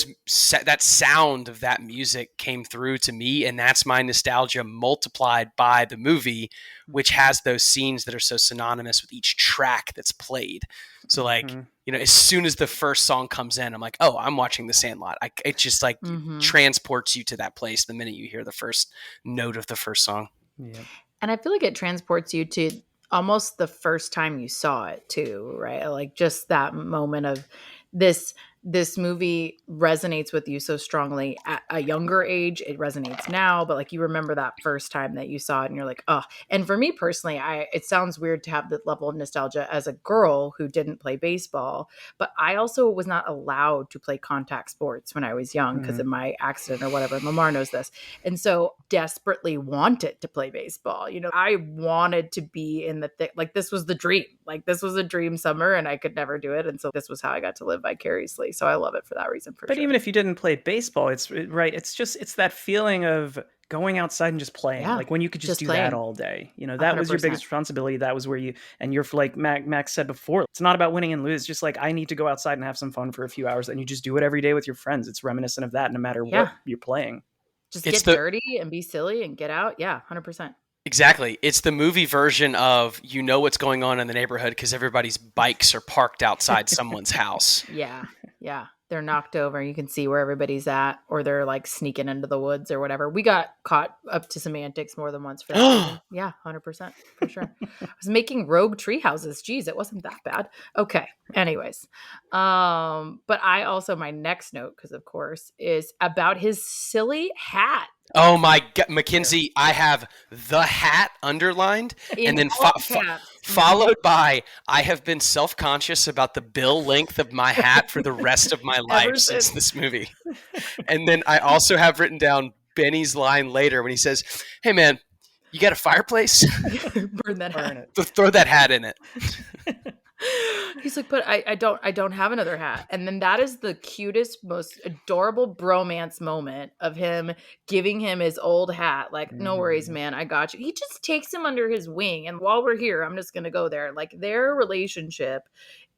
Speaker 3: that sound of that music came through to me, and that's my nostalgia multiplied by the movie, which
Speaker 2: Mm-hmm.
Speaker 3: has those scenes that are so synonymous with each track that's played. So like,
Speaker 1: Mhm.
Speaker 3: as soon as the first song comes in, I'm like, oh, I'm watching The Sandlot. It just like
Speaker 2: Mm-hmm.
Speaker 3: transports you to that place the minute you hear the first note of the first song.
Speaker 1: Yep.
Speaker 2: And I feel like it transports you to almost the first time you saw it too, right? Like, just that moment of this this movie resonates with you so strongly at a younger age. It resonates now, but like, you remember that first time that you saw it and you're like, oh. And for me personally, I it sounds weird to have that level of nostalgia as a girl who didn't play baseball, but I also was not allowed to play contact sports when I was young because
Speaker 1: Mhm.
Speaker 2: of my accident or whatever. Lamar knows this. And so desperately wanted to play baseball. I wanted to be in the like, this was the dream. Like, this was a dream summer and I could never do it. And so this was how I got to live vicariously. So I love it for that reason, for
Speaker 1: But
Speaker 2: sure.
Speaker 1: even if you didn't play baseball, right, it's just, it's that feeling of going outside and just playing.
Speaker 2: Yeah.
Speaker 1: Like, when you could just
Speaker 2: Just
Speaker 1: do that
Speaker 2: playing
Speaker 1: all day. That was your
Speaker 2: 100%.
Speaker 1: biggest responsibility. That was where you, and you're like Max said before, it's not about winning and lose. Just like, I need to go outside and have some fun for a few hours, and you just do it every day with your friends. It's reminiscent of that, no matter what
Speaker 2: Yeah.
Speaker 1: you're playing.
Speaker 2: Just
Speaker 3: It's
Speaker 2: get
Speaker 3: the
Speaker 2: dirty and be silly and get out. Yeah. 100%.
Speaker 3: Exactly. It's the movie version of what's going on in the neighborhood because everybody's bikes are parked outside someone's house.
Speaker 2: Yeah. Yeah. They're knocked over. You can see where everybody's at, or they're like sneaking into the woods or whatever. We got caught up to some antics more than once for that reason. Yeah, 100% for sure. I was making rogue tree houses. Geez, it wasn't that bad. Okay. Anyways. But I also, my next note, because of course, is about his silly hat
Speaker 3: Oh my God, Mackenzie, I have the hat underlined,
Speaker 2: in
Speaker 3: and then
Speaker 2: all caps. Mhm.
Speaker 3: followed by I have been self-conscious about the bill length of my hat for the rest of my life
Speaker 2: Ever
Speaker 3: since
Speaker 2: since.
Speaker 3: this movie. And then I also have written down Benny's line later when he says, "Hey man, you got a fireplace?
Speaker 2: Burn that
Speaker 1: Burn
Speaker 2: hat.
Speaker 1: it.
Speaker 3: Throw that hat in it."
Speaker 2: He's like, but I don't have another hat. And then that is the cutest, most adorable bromance moment of him giving him his old hat. Like, no worries,
Speaker 1: Mhm.
Speaker 2: man, I got you. He just takes him under his wing. And while we're here, I'm just gonna go there. Like, their relationship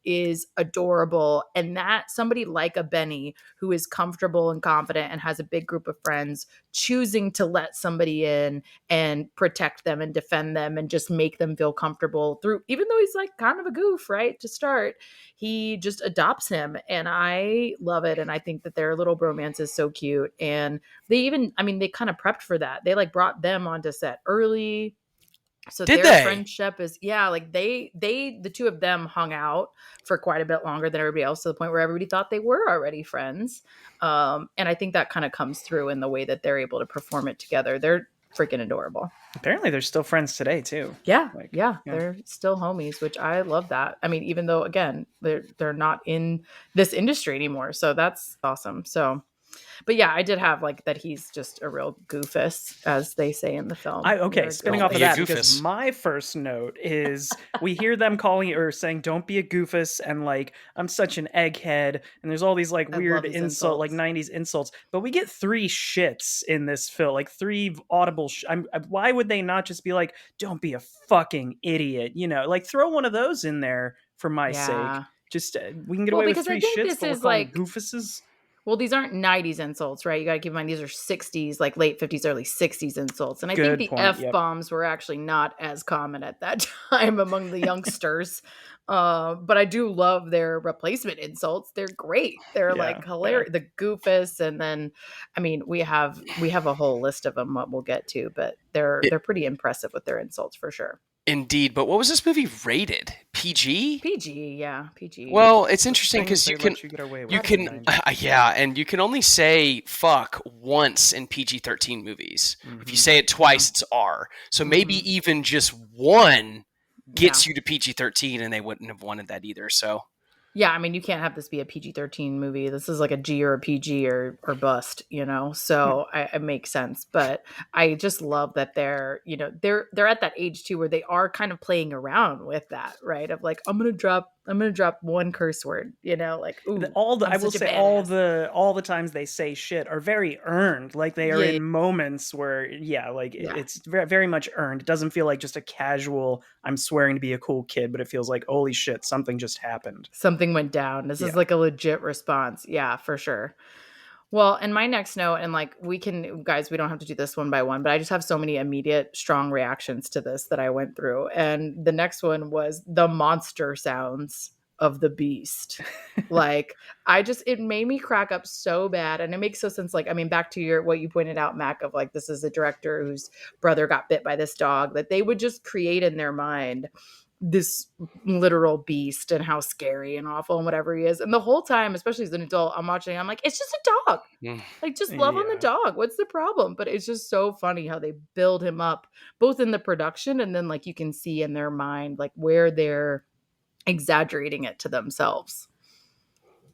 Speaker 2: is adorable. And that somebody like a Benny who is comfortable and confident and has a big group of friends choosing to let somebody in and protect them and defend them and just make them feel comfortable through, even though he's like kind of a goof, right? To start, he just adopts him. And I love it. And I think that their little bromance is so cute. And they even, I mean, they kind of prepped for that. They like brought them onto set early, so
Speaker 3: Did
Speaker 2: their
Speaker 3: they?
Speaker 2: friendship is, yeah, like the two of them hung out for quite a bit longer than everybody else, to the point where everybody thought they were already friends. And I think that kind of comes through in the way that they're able to perform it together. They're freaking adorable.
Speaker 1: Apparently, they're still friends today too.
Speaker 2: Yeah,
Speaker 1: Like,
Speaker 2: yeah,
Speaker 1: yeah.
Speaker 2: they're still homies, which I love that. I mean, even though again they're not in this industry anymore, so that's awesome. So But yeah, I did have like that he's just a real goofus, as they say in the film.
Speaker 1: Okay,
Speaker 2: You're a
Speaker 1: spinning
Speaker 3: Don't
Speaker 1: off of
Speaker 3: be a
Speaker 2: goofus.
Speaker 1: that, because
Speaker 3: goofus.
Speaker 1: my first note is we hear them calling or saying, "Don't be a goofus," and like, "I'm such an egghead," and there's all these like
Speaker 2: I love
Speaker 1: weird
Speaker 2: these
Speaker 1: insult, like
Speaker 2: insults.
Speaker 1: '90s insults. But we get three shits in this film, like three audible. Why would they not just be like, "Don't be a fucking idiot," you know? Like, throw one of those in there for my sake.
Speaker 2: Yeah.
Speaker 1: Just we can get
Speaker 2: Well,
Speaker 1: away with
Speaker 2: because I
Speaker 1: three
Speaker 2: think
Speaker 1: shits,
Speaker 2: this
Speaker 1: but we're
Speaker 2: is
Speaker 1: calling
Speaker 2: like,
Speaker 1: goofuses.
Speaker 2: well, these aren't '90s insults, right? You got to keep in mind these are '60s, like late '50s, early '60s insults, and I think
Speaker 1: Good
Speaker 2: the
Speaker 1: point.
Speaker 2: f
Speaker 1: Yep.
Speaker 2: bombs were actually not as common at that time among the youngsters. But I do love their replacement insults. They're great. They're
Speaker 1: Yeah.
Speaker 2: like
Speaker 1: Fair.
Speaker 2: hilarious. The goofus, and then, I mean, we have a whole list of them. What we'll get to, but they're
Speaker 3: It,
Speaker 2: they're pretty impressive with their insults for sure.
Speaker 3: indeed. But what was this movie rated? PG?
Speaker 2: PG, yeah, PG.
Speaker 3: Well, it's
Speaker 1: The
Speaker 3: interesting
Speaker 1: things
Speaker 3: because
Speaker 1: they let you get away
Speaker 3: you
Speaker 1: with
Speaker 2: Gotta
Speaker 1: in the
Speaker 2: be.
Speaker 3: can,
Speaker 1: 90s.
Speaker 3: yeah, and you can only say fuck once in PG-13 movies. If you
Speaker 1: Hmm.
Speaker 3: say it
Speaker 2: Yeah.
Speaker 3: twice, it's R. So maybe
Speaker 2: Hmm.
Speaker 3: even just one
Speaker 2: Yeah.
Speaker 3: gets you to PG-13, and they wouldn't have wanted that either. So
Speaker 2: Yeah, I mean, you can't have this be a PG-13 movie. This is like a G or a PG or bust, you know.
Speaker 1: Hmm.
Speaker 2: So it makes sense. But I just love that they're at that age too where they are kind of playing around with that, right? Of like, I'm gonna drop one curse word, like, ooh, I'm
Speaker 1: I will
Speaker 2: such a
Speaker 1: say
Speaker 2: badass.
Speaker 1: all the times they say shit are very earned. Like they are
Speaker 2: Yeah,
Speaker 1: in moments where yeah, like
Speaker 2: yeah.
Speaker 1: it's very, very much earned. It doesn't feel like just a casual I'm swearing to be a cool kid, but it feels like holy shit, something just happened.
Speaker 2: Something went down. This is
Speaker 1: Yeah.
Speaker 2: like a legit response. Yeah, for sure. Well, and my next note, and like guys, we don't have to do this one by one, but I just have so many immediate, strong reactions to this that I went through. And the next one was the monster sounds of the beast. Like, it made me crack up so bad. And it makes so sense. Like, I mean, back to what you pointed out, Mac, of like, this is a director whose brother got bit by this dog, that they would just create in their mind this literal beast and how scary and awful and whatever he is. And the whole time, especially as an adult, I'm watching, I'm like, it's just a dog.
Speaker 3: mm,
Speaker 2: Like, just love on the
Speaker 1: Yeah.
Speaker 2: dog. What's the problem? But it's just so funny how they build him up, both in the production and then, like, you can see in their mind, like, where they're exaggerating it to themselves.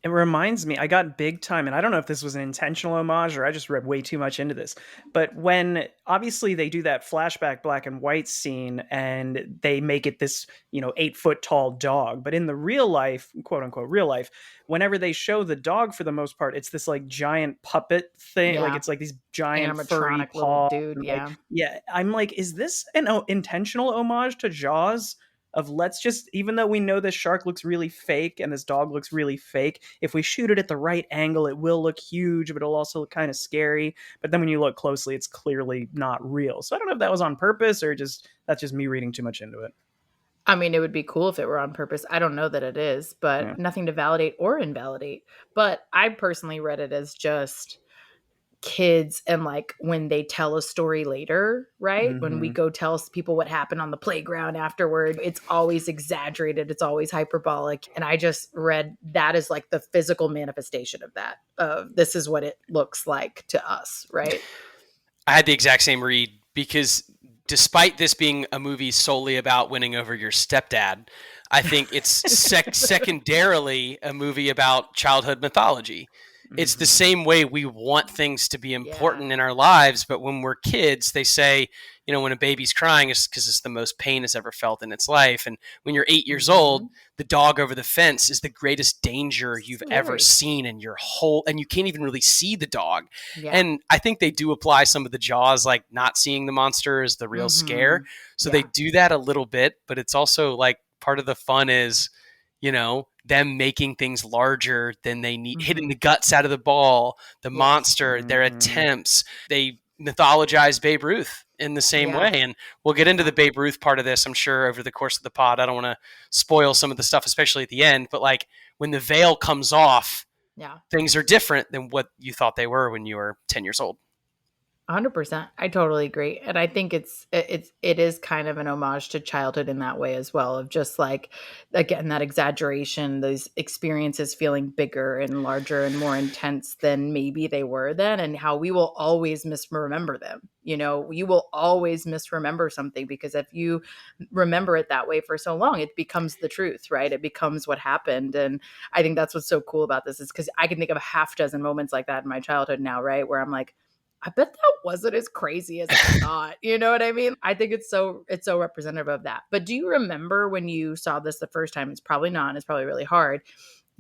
Speaker 1: It reminds me, I got big time, and I don't know if this was an intentional homage or I just read way too much into this. But when obviously they do that flashback black and white scene and they make it this, 8 foot tall dog. But in the real life, quote unquote, real life, whenever they show the dog for the most part, it's this like giant puppet thing. Like
Speaker 2: Yeah.
Speaker 1: it's like these giant furry
Speaker 2: Animatronic little
Speaker 1: paws.
Speaker 2: dude.
Speaker 1: And like,
Speaker 2: Yeah.
Speaker 1: yeah, I'm like, is this an intentional homage to Jaws? Of let's just, even though we know this shark looks really fake and this dog looks really fake, if we shoot it at the right angle it will look huge but it'll also look kind of scary, but then when you look closely it's clearly not real. So I don't know if that was on purpose or just that's just me reading too much into it.
Speaker 2: I mean, it would be cool if it were on purpose. I don't know that it is, but
Speaker 1: Yeah.
Speaker 2: nothing to validate or invalidate. But I personally read it as just kids, and like when they tell a story later, right? When we
Speaker 1: Hmm.
Speaker 2: go tell people what happened on the playground afterward, it's always exaggerated, it's always hyperbolic. And I just read that as like the physical manifestation of that. This is what it looks like to us, right?
Speaker 3: I had the exact same read because despite this being a movie solely about winning over your stepdad, I think it's secondarily a movie about childhood mythology. It's the
Speaker 1: Hmm.
Speaker 3: same way we want things to be
Speaker 2: Yeah.
Speaker 3: important in our lives, but when we're kids, they say, when a baby's crying, it's because it's the most pain it's ever felt in its life. And when you're 8 years old,
Speaker 2: Hmm.
Speaker 3: the dog over the fence is the greatest danger you've ever
Speaker 2: Scary.
Speaker 3: seen in your whole, and you can't even really see the dog.
Speaker 2: Yeah.
Speaker 3: And I think they do apply some of the Jaws, like not seeing the monster is the real scare.
Speaker 2: Hmm.
Speaker 3: So they
Speaker 2: Yeah.
Speaker 3: do that a little bit, but it's also like part of the fun is, them making things larger than they need, hitting
Speaker 2: Hmm.
Speaker 3: the guts out of the ball, the
Speaker 2: Yes.
Speaker 3: monster, their
Speaker 1: Hmm.
Speaker 3: attempts. They mythologize Babe Ruth in the same
Speaker 2: Yeah.
Speaker 3: way. And we'll get into
Speaker 2: Yeah.
Speaker 3: the Babe Ruth part of this, I'm sure, over the course of the pod. I don't want to spoil some of the stuff, especially at the end, but like when the veil comes off,
Speaker 2: Yeah.
Speaker 3: things are different than what you thought they were when you were 10 years old.
Speaker 2: 100%. I totally agree. And I think it is kind of an homage to childhood in that way as well, of just like, again, that exaggeration, those experiences feeling bigger and larger and more intense than maybe they were then, and how we will always misremember them. You know, you will always misremember something because if you remember it that way for so long, it becomes the truth, right? It becomes what happened. And I think that's what's so cool about this, is because I can think of a half dozen moments like that in my childhood now, right? Where I'm like, I bet that wasn't as crazy as I thought. You know what I mean? I think it's so representative of that. But do you remember when you saw this the first time? It's probably not. It's probably really hard.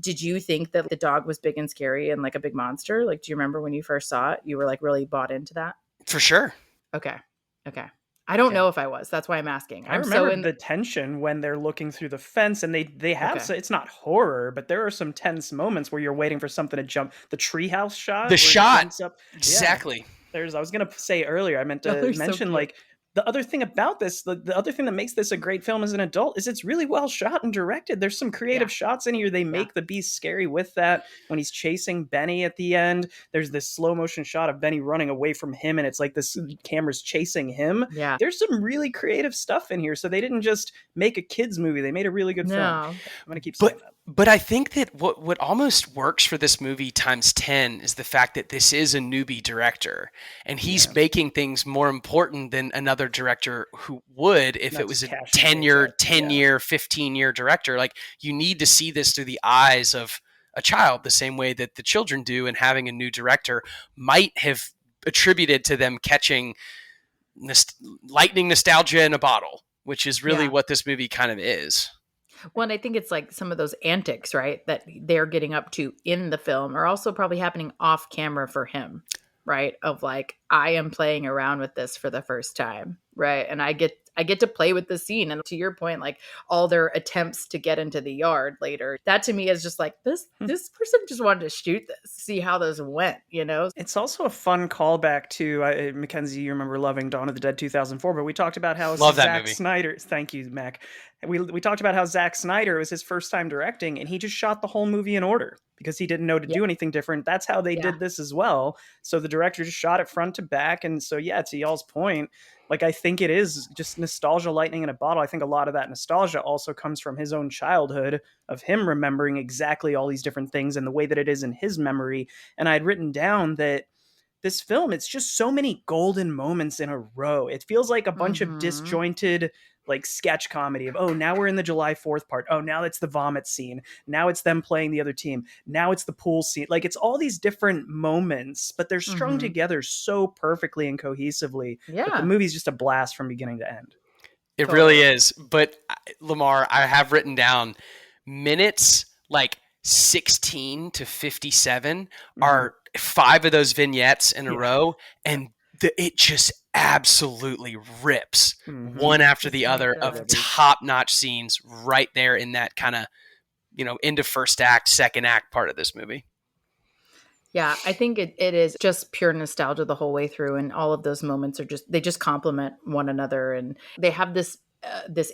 Speaker 2: Did you think that the dog was big and scary and like a big monster? Like, do you remember when you first saw it? You were like really bought into that?
Speaker 3: For sure.
Speaker 2: Okay. Okay. I don't
Speaker 1: Yeah.
Speaker 2: know if I was. That's why I'm asking.
Speaker 1: I
Speaker 2: I'm
Speaker 1: remember
Speaker 2: so in.
Speaker 1: the tension when they're looking through the fence, and they have
Speaker 2: Okay.
Speaker 1: it's not horror, but there are some tense moments where you're waiting for something to jump. The treehouse shot,
Speaker 3: The
Speaker 1: where he
Speaker 3: shot.
Speaker 1: jumps up. Yeah,
Speaker 3: Exactly.
Speaker 1: I was gonna say earlier, I meant
Speaker 2: Oh,
Speaker 1: to
Speaker 2: they're so
Speaker 1: mention
Speaker 2: cute.
Speaker 1: like the other thing about this, the other thing that makes this a great film as an adult is it's really well shot and directed. There's some
Speaker 2: Yeah.
Speaker 1: creative shots in here. They
Speaker 2: Yeah.
Speaker 1: make the beast scary with that. When he's chasing Benny at the end, there's this slow motion shot of Benny running away from him, and it's like this camera's chasing him.
Speaker 2: Yeah.
Speaker 1: There's some really creative stuff in here. So they didn't just make a kids movie; they made a really good film.
Speaker 2: No.
Speaker 1: I'm gonna keep saying that.
Speaker 3: But I think that what almost works for this movie times 10 is the fact that this is a newbie director, and he's
Speaker 1: Yeah.
Speaker 3: making things more important than another director who would if it
Speaker 1: That's
Speaker 3: was a
Speaker 1: cash
Speaker 3: 10-year,
Speaker 1: paycheck, yeah.
Speaker 3: 10-year, 15-year director. Like, you need to see this through the eyes of a child the same way that the children do, and having a new director might have attributed to them catching lightning nostalgia in a bottle, which is really
Speaker 2: Yeah.
Speaker 3: what this movie kind of is.
Speaker 2: Well, and I think it's like some of those antics, right, that they're getting up to in the film are also probably happening off camera for him, right? Of like, I am playing around with this for the first time, right? And I get to play with the scene. And to your point, like all their attempts to get into the yard later, that to me is just like, this person just wanted to shoot this, see how those went, you know?
Speaker 1: It's also a fun callback to Mackenzie. You remember loving Dawn of the Dead 2004, but we talked about how
Speaker 3: Love that
Speaker 1: Zack
Speaker 3: movie.
Speaker 1: Snyder. Thank you, Mac. We talked about how Zack Snyder, it was his first time directing, and he just shot the whole movie in order because he didn't know to do anything different. That's how they did this as well. So the director just shot it front to back, and so yeah, to y'all's point, like I think it is just nostalgia, lightning in a bottle. I think a lot of that nostalgia also comes from his own childhood, of him remembering exactly all these different things and the way that it is in his memory. And I had written down that this film, it's just so many golden moments in a row. It feels like a bunch of disjointed like sketch comedy of, oh, now we're in the July 4th part. Oh, now it's the vomit scene. Now it's them playing the other team. Now it's the pool scene. Like, it's all these different moments, but they're strung together so perfectly and cohesively.
Speaker 2: Yeah.
Speaker 1: That the movie's just a blast from beginning to end.
Speaker 3: It really is. But Lamar, I have written down minutes like 16 to 57 are 5 of those vignettes in a row, and it just absolutely rips one after the other of top-notch scenes right there in that kind of, end of first act, second act part of this movie.
Speaker 2: Yeah, I think it is just pure nostalgia the whole way through, and all of those moments are they just complement one another, and they have this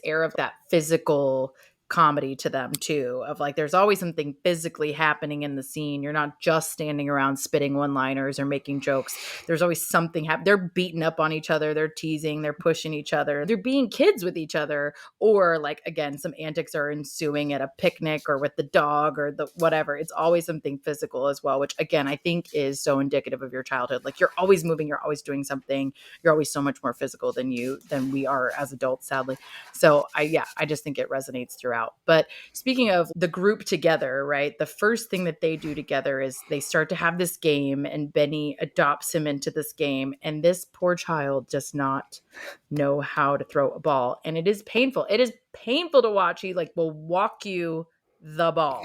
Speaker 2: air of that physical comedy to them too, of like there's always something physically happening in the scene. You're not just standing around spitting one-liners or making jokes. There's always something happening. They're beating up on each other, they're teasing, they're pushing each other, they're being kids with each other, or like, again, some antics are ensuing at a picnic or with the dog or the whatever. It's always something physical as well, which again I think is so indicative of your childhood. Like, you're always moving, you're always doing something, you're always so much more physical than we are as adults, sadly. So I just think it resonates throughout. But speaking of the group together, right, the first thing that they do together is they start to have this game, and Benny adopts him into this game, and this poor child does not know how to throw a ball, and it is painful to watch. He like will walk you the ball.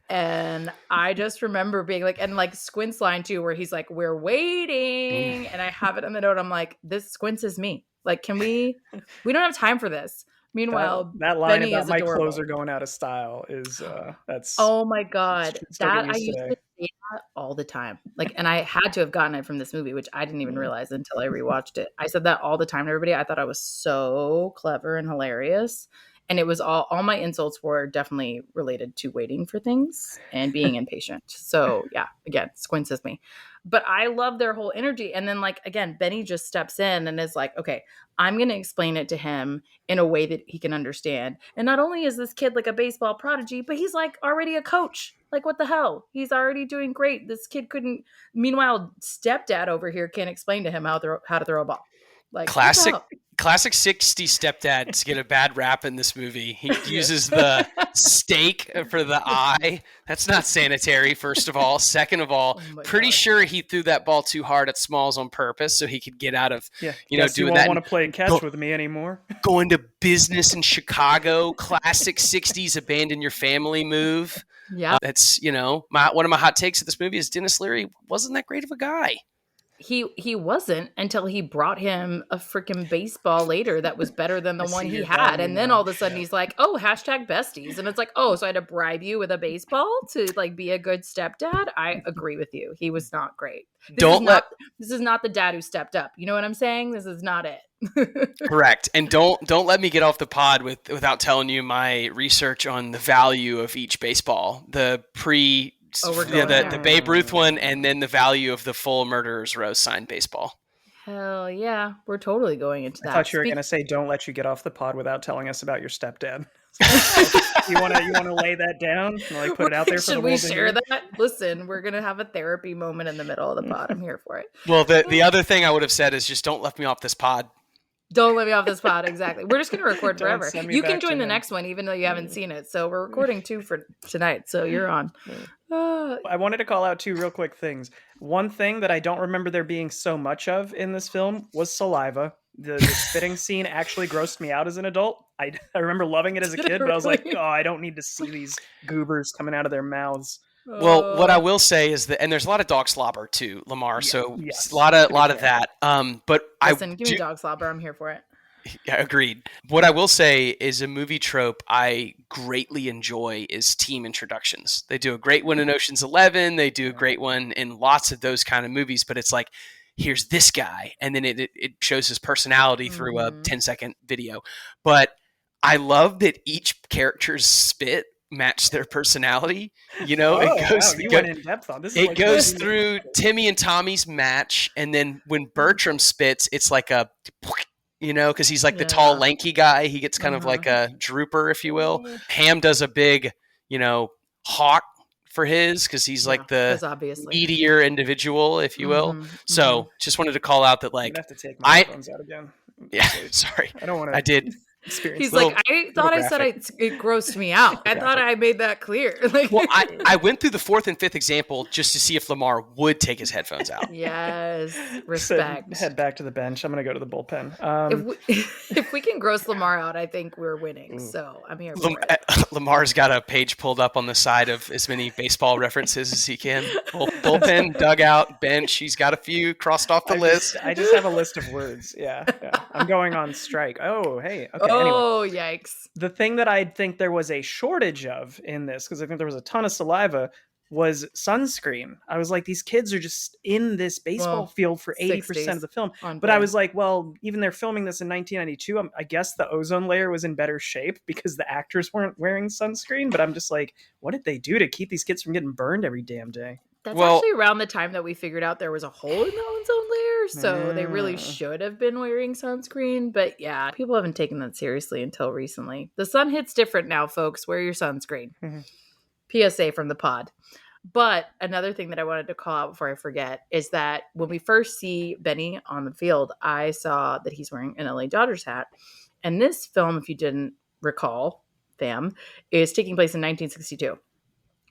Speaker 2: And I just remember being like, and like Squint's line too, where he's like, we're waiting, and I have it on the note, I'm like, this Squints is me, like, can we don't have time for this. Meanwhile,
Speaker 1: that line
Speaker 2: Benny
Speaker 1: about
Speaker 2: is
Speaker 1: my
Speaker 2: adorable.
Speaker 1: clothes are going out of style is that's
Speaker 2: oh my god, that I
Speaker 1: used
Speaker 2: used to say that all the time. Like, and I had to have gotten it from this movie, which I didn't even realize until I rewatched it. I said that all the time to everybody. I thought I was so clever and hilarious. And it was all my insults were definitely related to waiting for things and being impatient. So yeah, again, Squint is me. But I love their whole energy. And then like, again, Benny just steps in and is like, okay, I'm going to explain it to him in a way that he can understand. And not only is this kid like a baseball prodigy, but he's like already a coach. Like, what the hell? He's already doing great. This kid couldn't. Meanwhile, stepdad over here can't explain to him how to throw a ball. Like, what the
Speaker 3: Classic
Speaker 2: hell?
Speaker 3: classic 60 stepdads get a bad rap in this movie. He uses the steak for the eye. That's not sanitary, first of all. Second of all,
Speaker 2: Oh my
Speaker 3: pretty
Speaker 2: God.
Speaker 3: sure he threw that ball too hard at Smalls on purpose so he could get out of,
Speaker 1: Yeah,
Speaker 3: doing
Speaker 1: you won't
Speaker 3: that.
Speaker 1: want to play catch with me anymore.
Speaker 3: Going to business in Chicago, classic 60s abandon your family move.
Speaker 2: Yeah.
Speaker 3: That's, one of my hot takes of this movie is Dennis Leary wasn't that great of a guy.
Speaker 2: He wasn't until he brought him a freaking baseball later that was better than the one he had. And then all of a sudden he's like, oh, hashtag besties. And it's like, oh, so I had to bribe you with a baseball to like be a good stepdad? I agree with you. He was not great. This is not the dad who stepped up. You know what I'm saying? This is not it.
Speaker 3: Correct. And don't let me get off the pod without telling you my research on the value of each baseball. The the Babe Ruth one, and then the value of the full Murderer's Row signed baseball.
Speaker 2: Hell yeah, we're totally going into that.
Speaker 1: I thought you were going to say, "Don't let you get off the pod without telling us about your stepdad." you want to lay that down, and, like put it out there for the world.
Speaker 2: Should we share that? Listen, we're gonna have a therapy moment in the middle of the pod. I'm here for it.
Speaker 3: Well, the other thing I would have said is just don't let me off this pod.
Speaker 2: Don't let me off this pod. Exactly. We're just going to record forever. You can join the next one, even though you haven't seen it. So we're recording 2 for tonight. So you're on.
Speaker 1: I wanted to call out 2 real quick things. One thing that I don't remember there being so much of in this film was saliva. The spitting scene actually grossed me out as an adult. I remember loving it as a kid, but I was like, oh, I don't need to see these goobers coming out of their mouths.
Speaker 3: Well, what I will say is that, and there's a lot of dog slobber too, Lamar. Yeah, so yes. a lot of that. But
Speaker 2: listen, give me dog slobber. I'm here for it.
Speaker 3: Yeah, agreed. What I will say is a movie trope I greatly enjoy is team introductions. They do a great one in Ocean's 11. They do a great one in lots of those kind of movies. But it's like, here's this guy, and then it shows his personality through a 10-second video. But I love that each character's spit match their personality. You
Speaker 1: went in depth on this.
Speaker 3: It goes through Timmy and Tommy's match, and then when Bertram spits, it's like a, because he's like the tall, lanky guy. He gets kind of like a drooper, if you will. Ham does a big, hawk for his, because he's like the meatier individual, if you will. So just wanted to call out that, like,
Speaker 1: I'm gonna have to take my headphones out again.
Speaker 3: Yeah, sorry.
Speaker 1: I don't want to.
Speaker 3: I did.
Speaker 2: He's like, I thought I said it grossed me out. I thought I made that clear.
Speaker 3: Well, I went through the 4th and 5th example just to see if Lamar would take his headphones out.
Speaker 2: Yes, respect.
Speaker 1: Head back to the bench. I'm going to go to the bullpen.
Speaker 2: If we can gross Lamar out, I think we're winning. So I'm here for it.
Speaker 3: Lamar's got a page pulled up on the side of as many baseball references as he can. Bullpen, dugout, bench. He's got a few crossed off the list.
Speaker 1: I just have a list of words. Yeah. I'm going on strike. Oh, hey. Okay.
Speaker 2: Oh,
Speaker 1: anyway,
Speaker 2: yikes.
Speaker 1: The thing that I think there was a shortage of in this, because I think there was a ton of saliva, was sunscreen. I was like, these kids are just in this baseball field for 80% of the film. But I was like, well, even they're filming this in 1992, I guess the ozone layer was in better shape because the actors weren't wearing sunscreen. But I'm just like, what did they do to keep these kids from getting burned every damn day?
Speaker 2: That's actually around the time that we figured out there was a hole in the ozone layer, so they really should have been wearing sunscreen. But yeah, people haven't taken that seriously until recently. The sun hits different now, folks. Wear your sunscreen. PSA from the pod. But another thing that I wanted to call out before I forget is that when we first see Benny on the field, I saw that he's wearing an LA Dodgers hat. And this film, if you didn't recall, fam, is taking place in 1962.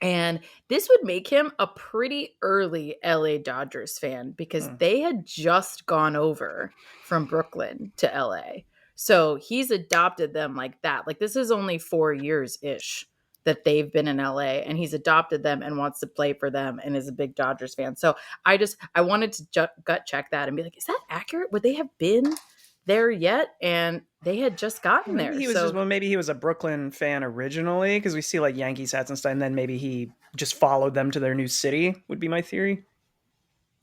Speaker 2: And this would make him a pretty early LA Dodgers fan because they had just gone over from Brooklyn to LA. So he's adopted them like that. Like, this is only 4 years-ish that they've been in LA, and he's adopted them and wants to play for them and is a big Dodgers fan. So I wanted to gut check that and be like, is that accurate? Would they have been there yet? And they had just gotten there.
Speaker 1: Maybe he was a Brooklyn fan originally, because we see like Yankees hats and stuff, and then maybe he just followed them to their new city, would be my theory.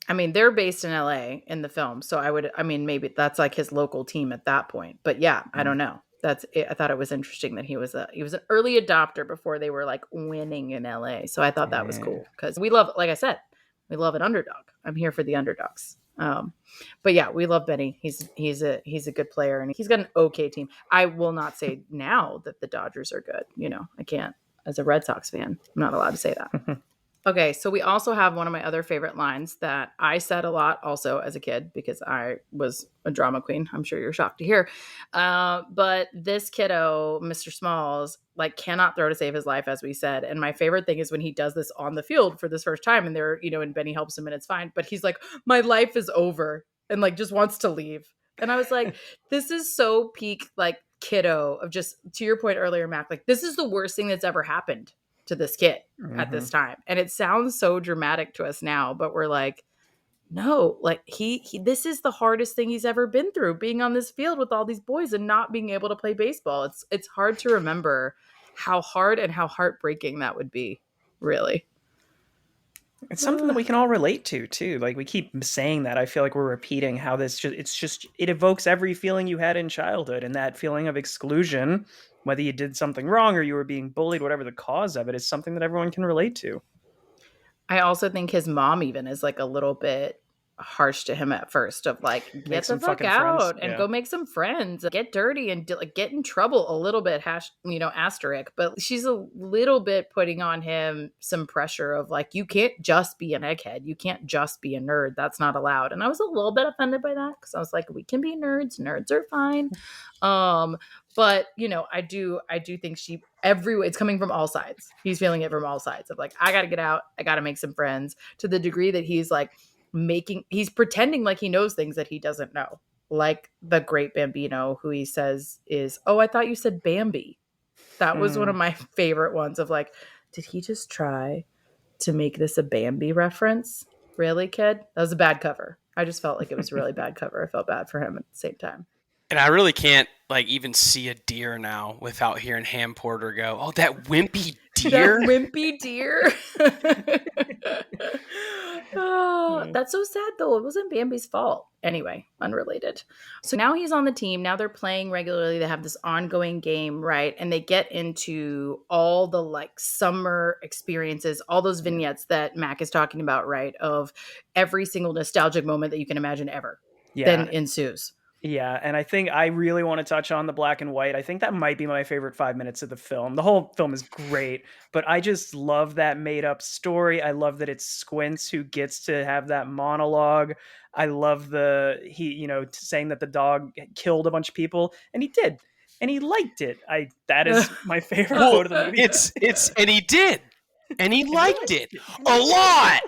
Speaker 2: I mean, they're based in LA in the film, so maybe that's like his local team at that point. But yeah, I don't know. that's it. I thought it was interesting that he was an early adopter before they were like winning in LA. So I thought that was
Speaker 1: Yeah.
Speaker 2: cool because we love, like I said, we love an underdog. I'm here for the underdogs. But yeah, we love Benny. He's a good player and he's got an okay team. I will not say now that the Dodgers are good. I can't, as a Red Sox fan, I'm not allowed to say that. Okay, so we also have one of my other favorite lines that I said a lot also as a kid because I was a drama queen. I'm sure you're shocked to hear. But this kiddo, Mr. Smalls, like cannot throw to save his life, as we said. And my favorite thing is when he does this on the field for this first time and and Benny helps him and it's fine. But he's like, my life is over and like just wants to leave. And I was like, this is so peak like kiddo of just, to your point earlier, Mac, like this is the worst thing that's ever happened to this kid at this time. And it sounds so dramatic to us now, but we're like, no, like he this is the hardest thing he's ever been through, being on this field with all these boys and not being able to play baseball. It's hard to remember how hard and how heartbreaking that would be, really.
Speaker 1: It's something that we can all relate to too. Like we keep saying that. I feel like we're repeating how it evokes every feeling you had in childhood, and that feeling of exclusion, whether you did something wrong or you were being bullied, whatever the cause of it, is something that everyone can relate to.
Speaker 2: I also think his mom even is like a little bit harsh to him at first of like, get the fuck out and go make some friends, get dirty and like get in trouble a little bit, asterisk. But she's a little bit putting on him some pressure of like, you can't just be an egghead. You can't just be a nerd. That's not allowed. And I was a little bit offended by that because I was like, we can be nerds. Nerds are fine. But I do think it's coming from all sides. He's feeling it from all sides of like, I got to get out. I got to make some friends, to the degree that he's like he's pretending like he knows things that he doesn't know. Like the great Bambino, who he says is, oh, I thought you said Bambi. That was one of my favorite ones of like, did he just try to make this a Bambi reference? Really, kid? That was a bad cover. I just felt like it was a really bad cover. I felt bad for him at the same time.
Speaker 3: And I really can't like even see a deer now without hearing Ham Porter go, "Oh, that wimpy deer!
Speaker 2: That wimpy deer!" Oh, that's so sad, though. It wasn't Bambi's fault. Anyway, unrelated. So now he's on the team. Now they're playing regularly. They have this ongoing game, right? And they get into all the like summer experiences, all those vignettes that Mac is talking about, right? Of every single nostalgic moment that you can imagine ever. Then ensues.
Speaker 1: Yeah, and I think I really want to touch on the black and white. I think that might be my favorite 5 minutes of the film. The whole film is great, but I just love that made-up story. I love that it's Squints who gets to have that monologue. I love saying that the dog killed a bunch of people, and he did, and he liked it. That is my favorite quote of the movie.
Speaker 3: And he did, and he liked it a lot.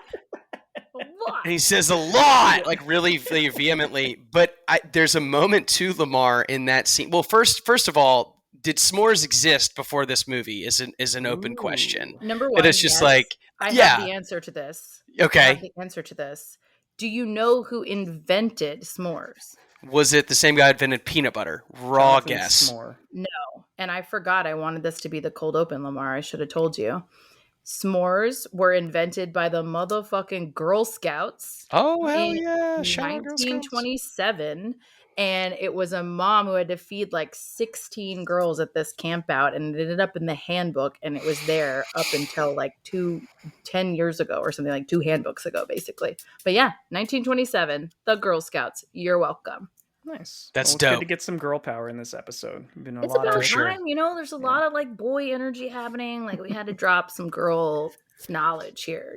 Speaker 3: And he says a lot, like really vehemently. But there's a moment too, Lamar, in that scene. Well, first of all, did s'mores exist before this movie? Is an open question.
Speaker 2: Number one,
Speaker 3: and it's just like
Speaker 2: I have the answer to this.
Speaker 3: Okay,
Speaker 2: I have the answer to this. Do you know who invented s'mores?
Speaker 3: Was it the same guy who invented peanut butter? Raw guess.
Speaker 1: S'more.
Speaker 2: No, and I forgot. I wanted this to be the cold open, Lamar. I should have told you. S'mores were invented by the motherfucking Girl Scouts.
Speaker 3: Oh, hell yeah.
Speaker 2: 1927. And it was a mom who had to feed like 16 girls at this camp out, and it ended up in the handbook, and it was there up until like 10 years ago or something, like 2 handbooks ago, basically. But yeah, 1927, the Girl Scouts. You're welcome.
Speaker 1: Nice.
Speaker 3: That's
Speaker 1: dope.
Speaker 3: It's
Speaker 1: good to get some girl power in this episode.
Speaker 2: It's about time, there's a lot of like boy energy happening. Like we had to drop some girl knowledge here,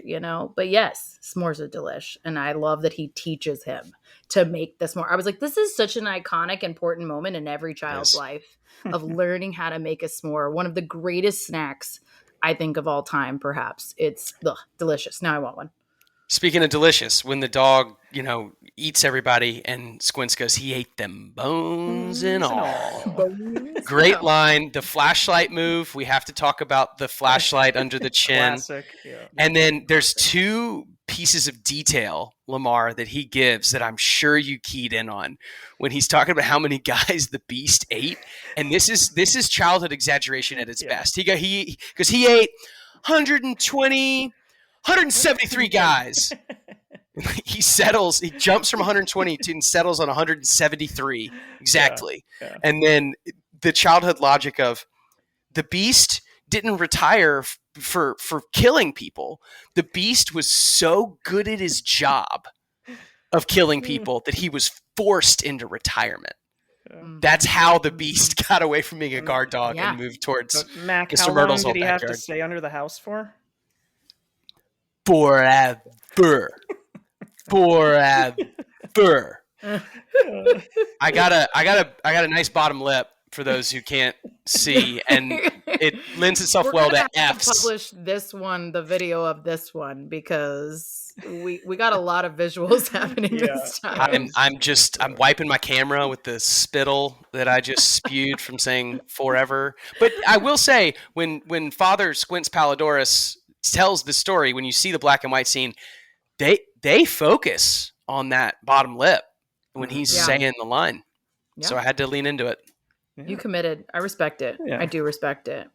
Speaker 2: But yes, s'mores are delish. And I love that he teaches him to make the s'more. I was like, this is such an iconic, important moment in every child's life of learning how to make a s'more. One of the greatest snacks, I think, of all time, perhaps. It's delicious. Now I want one.
Speaker 3: Speaking of delicious, when the dog, eats everybody and Squints goes, he ate them bones and all. Great line. The flashlight move. We have to talk about the flashlight under the chin.
Speaker 1: Classic. Yeah.
Speaker 3: And then there's 2 pieces of detail, Lamar, that he gives that I'm sure you keyed in on when he's talking about how many guys the beast ate. And this is childhood exaggeration at its best. Because he ate 173 guys. He jumps from 120 and settles on 173 exactly. Yeah. And then the childhood logic of the Beast didn't retire for killing people. The Beast was so good at his job of killing people that he was forced into retirement. That's how the Beast got away from being a guard dog and moved towards
Speaker 1: Mac,
Speaker 3: Mr.
Speaker 1: how
Speaker 3: Myrtle's
Speaker 1: long
Speaker 3: old
Speaker 1: did he have to
Speaker 3: backyard.
Speaker 1: stay under the house for?
Speaker 3: Forever. I got a nice bottom lip for those who can't see, and it lends itself well to F's.
Speaker 2: Publish this one, the video of this one, because we got a lot of visuals happening this time.
Speaker 3: I'm wiping my camera with the spittle that I just spewed from saying forever. But I will say, when Father Squints Palladorus tells the story, when you see the black and white scene, they focus on that bottom lip when he's saying the line. Yeah. So I had to lean into it.
Speaker 2: Yeah. You committed. I respect it. Yeah. I do respect it.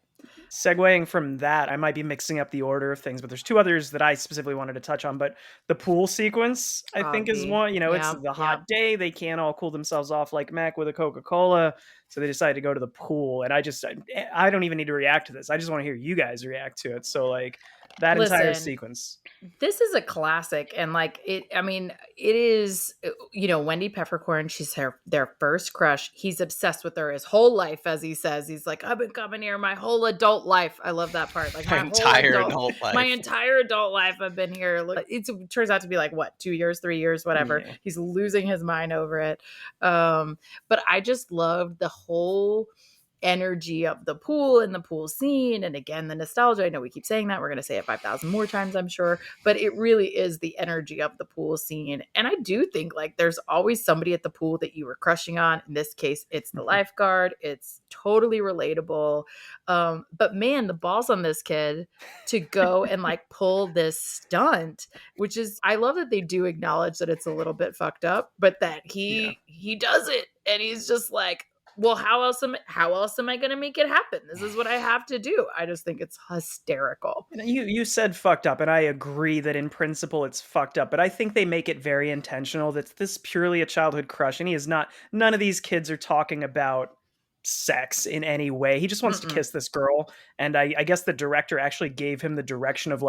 Speaker 1: Segueing from that, I might be mixing up the order of things, but there's two others that I specifically wanted to touch on. But the pool sequence, I think, is one. It's the hot day. They can't all cool themselves off like Mac with a Coca-Cola. So they decided to go to the pool. And I don't even need to react to this. I just want to hear you guys react to it. So like that entire sequence.
Speaker 2: This is a classic, and it is, Wendy Peppercorn, she's their first crush. He's obsessed with her his whole life, as he says. He's like, I've been coming here my whole adult life. I love that part. Like my entire adult life I've been here. It turns out to be 2 years, 3 years, whatever. Yeah. He's losing his mind over it. But I just loved the whole energy of the pool and the pool scene, and again the nostalgia. I know we keep saying that, we're going to say it 5,000 more times, I'm sure, but it really is the energy of the pool scene. And I do think there's always somebody at the pool that you were crushing on. In this case, it's the lifeguard. It's totally relatable. But man, the balls on this kid to go and pull this stunt, which is, I love that they do acknowledge that it's a little bit fucked up, but that he does it, and he's just like, well, how else am I going to make it happen? This is what I have to do. I just think it's hysterical.
Speaker 1: You said fucked up, and I agree that in principle it's fucked up, but I think they make it very intentional that this is purely a childhood crush, and he is not. None of these kids are talking about sex in any way. He just wants to kiss this girl, and I guess the director actually gave him the direction of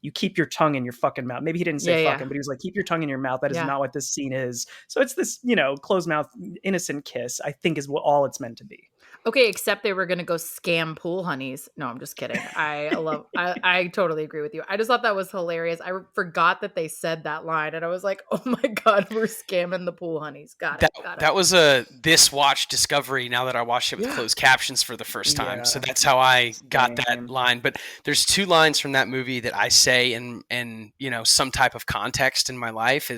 Speaker 1: you keep your tongue in your fucking mouth. Maybe he didn't say fucking, but he was like, keep your tongue in your mouth. That is not what this scene is. So it's this closed mouth innocent kiss, I think, is all it's meant to be.
Speaker 2: Okay, except they were going to go scam pool honeys. No, I'm just kidding. I totally agree with you. I just thought that was hilarious. I forgot that they said that line, and I was like, oh my God, we're scamming the pool honeys. Got it.
Speaker 3: That was a this watch discovery now that I watched it with closed captions for the first time. So that's how I got that line. But there's two lines from that movie that I say in some type of context in my life.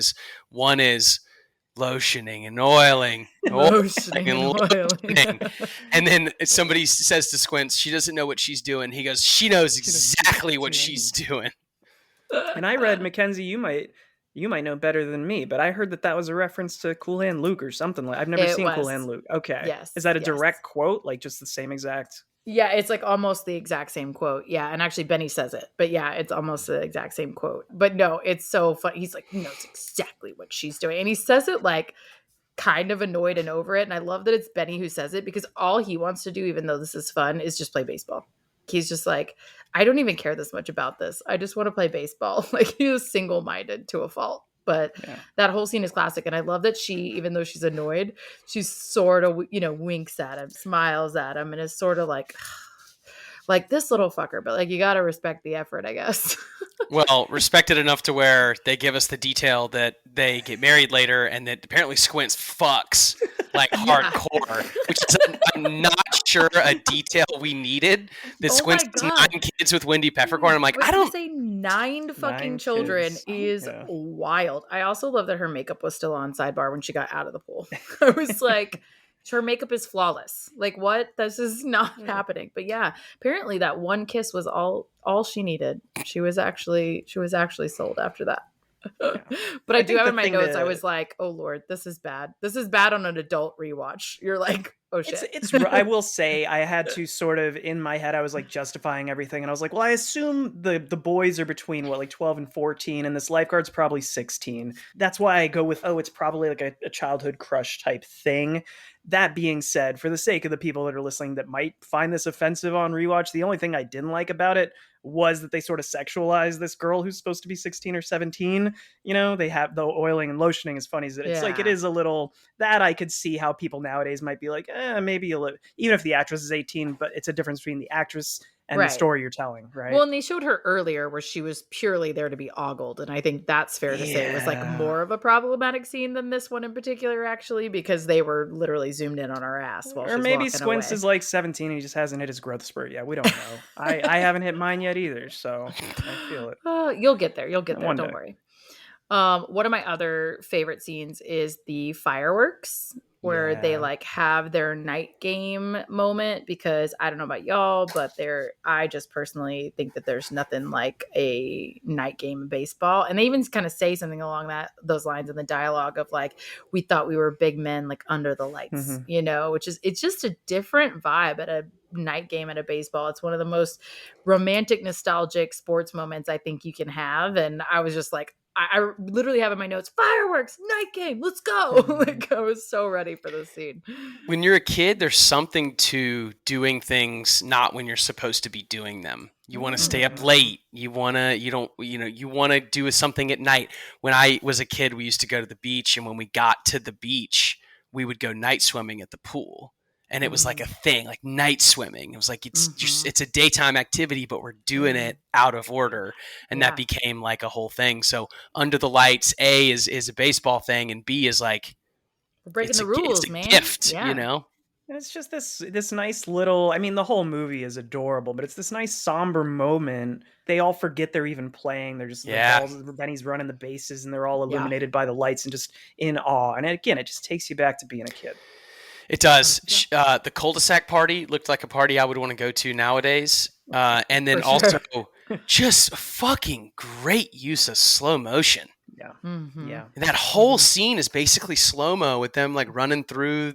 Speaker 3: One is lotioning and oiling. And then somebody says to Squints, she doesn't know what she's doing. He goes, she knows exactly what she's doing.
Speaker 1: And I read, Mackenzie, you might know better than me, but I heard that was a reference to Cool Hand Luke or something. I've never seen Cool Hand Luke. Okay.
Speaker 2: Yes.
Speaker 1: Is that a direct quote? Just the same exact?
Speaker 2: Yeah, it's almost the exact same quote. Yeah, and actually Benny says it. But yeah, it's almost the exact same quote. But no, it's so funny. He's like, he knows exactly what she's doing. And he says it kind of annoyed and over it. And I love that it's Benny who says it, because all he wants to do, even though this is fun, is just play baseball. He's just like, I don't even care this much about this. I just want to play baseball. He is single-minded to a fault. But that whole scene is classic. And I love that she, even though she's annoyed, she's sort of, winks at him, smiles at him, and is sort of like this little fucker. But you got to respect the effort, I guess.
Speaker 3: Well, respected enough to where they give us the detail that they get married later, and that apparently Squints fucks hardcore, which is I'm not sure a detail we needed. That Squints has 9 kids with Wendy Peppercorn. I'm like, I don't
Speaker 2: say 9 fucking children is wild. I also love that her makeup was still on, sidebar, when she got out of the pool. I was like, her makeup is flawless. What? This is not happening. But yeah, apparently that one kiss was all she needed. She was actually sold after that.
Speaker 1: Yeah.
Speaker 2: But I
Speaker 1: I
Speaker 2: do
Speaker 1: think
Speaker 2: have
Speaker 1: the
Speaker 2: in my
Speaker 1: thing
Speaker 2: notes, I
Speaker 1: to
Speaker 2: was like, oh Lord, this is bad. This is bad on an adult rewatch. You're like, oh
Speaker 1: It's
Speaker 2: shit.
Speaker 1: it's I will say I had to sort of in my head I was like justifying everything and I was like, well, I assume the boys are between what like 12 and 14 and this lifeguard's probably 16. That's why I go with it's probably like a childhood crush type thing. That being said, for the sake of the people that are listening that might find this offensive on rewatch, the only thing I didn't like about it was that they sort of sexualize this girl who's supposed to be 16 or 17. They have the oiling and lotioning as funny as it's like it
Speaker 2: Yeah.
Speaker 1: is a little that I could see how people nowadays might be like, maybe even if the actress is 18, but it's a difference between the actress and the
Speaker 2: Right.
Speaker 1: story you're telling, right?
Speaker 2: Well, and they showed her earlier where she was purely there to be ogled. And I think that's fair to say was like
Speaker 1: Yeah.
Speaker 2: more of a problematic scene than this one in particular, actually, because they were literally zoomed in on her ass while
Speaker 1: Or
Speaker 2: she's
Speaker 1: maybe
Speaker 2: walking
Speaker 1: Squints
Speaker 2: away.
Speaker 1: is like 17 and he just hasn't hit his growth spurt yet. We don't know. I haven't hit mine yet either, so I feel it.
Speaker 2: You'll get there. You'll get there.
Speaker 1: One
Speaker 2: Don't
Speaker 1: day.
Speaker 2: worry. One of my other favorite scenes is the fireworks where they
Speaker 1: Yeah.
Speaker 2: like have their night game moment, because I don't know about y'all, but I just personally think that there's nothing like a night game in baseball. And they even kind of say something along those lines in the dialogue of like, we thought we were big men like under the lights, which is, it's just a different vibe at a night game at a baseball. It's one of the most romantic, nostalgic sports moments I think you can have. And I was just like, I literally have in my notes, fireworks, night game, let's go. Like I was so ready for this scene.
Speaker 3: When you're a kid, there's something to doing things not when you're supposed to be doing them. You want to stay up late. You want to do something at night. When I was a kid, we used to go to the beach, and when we got to the beach, we would go night swimming at the pool. And it was like a thing, like night swimming. It was like it's a daytime activity, but we're doing it out of order, and that became like a whole thing. So Under the Lights, A is a baseball thing, and B is like
Speaker 2: we're breaking the
Speaker 3: it's
Speaker 2: rules,
Speaker 3: a
Speaker 2: man.
Speaker 3: gift,
Speaker 2: Yeah.
Speaker 1: And it's just this nice little. I mean, the whole movie is adorable, but it's this nice somber moment. They all forget they're even playing. They're just the balls. Benny's running the bases, and they're all illuminated by the lights and just in awe. And again, it just takes you back to being a kid.
Speaker 3: It does. The cul-de-sac party looked like a party I would want to go to nowadays. And then also just fucking great use of slow motion.
Speaker 1: Yeah.
Speaker 2: Yeah.
Speaker 3: And that whole scene is basically slow-mo with them like running through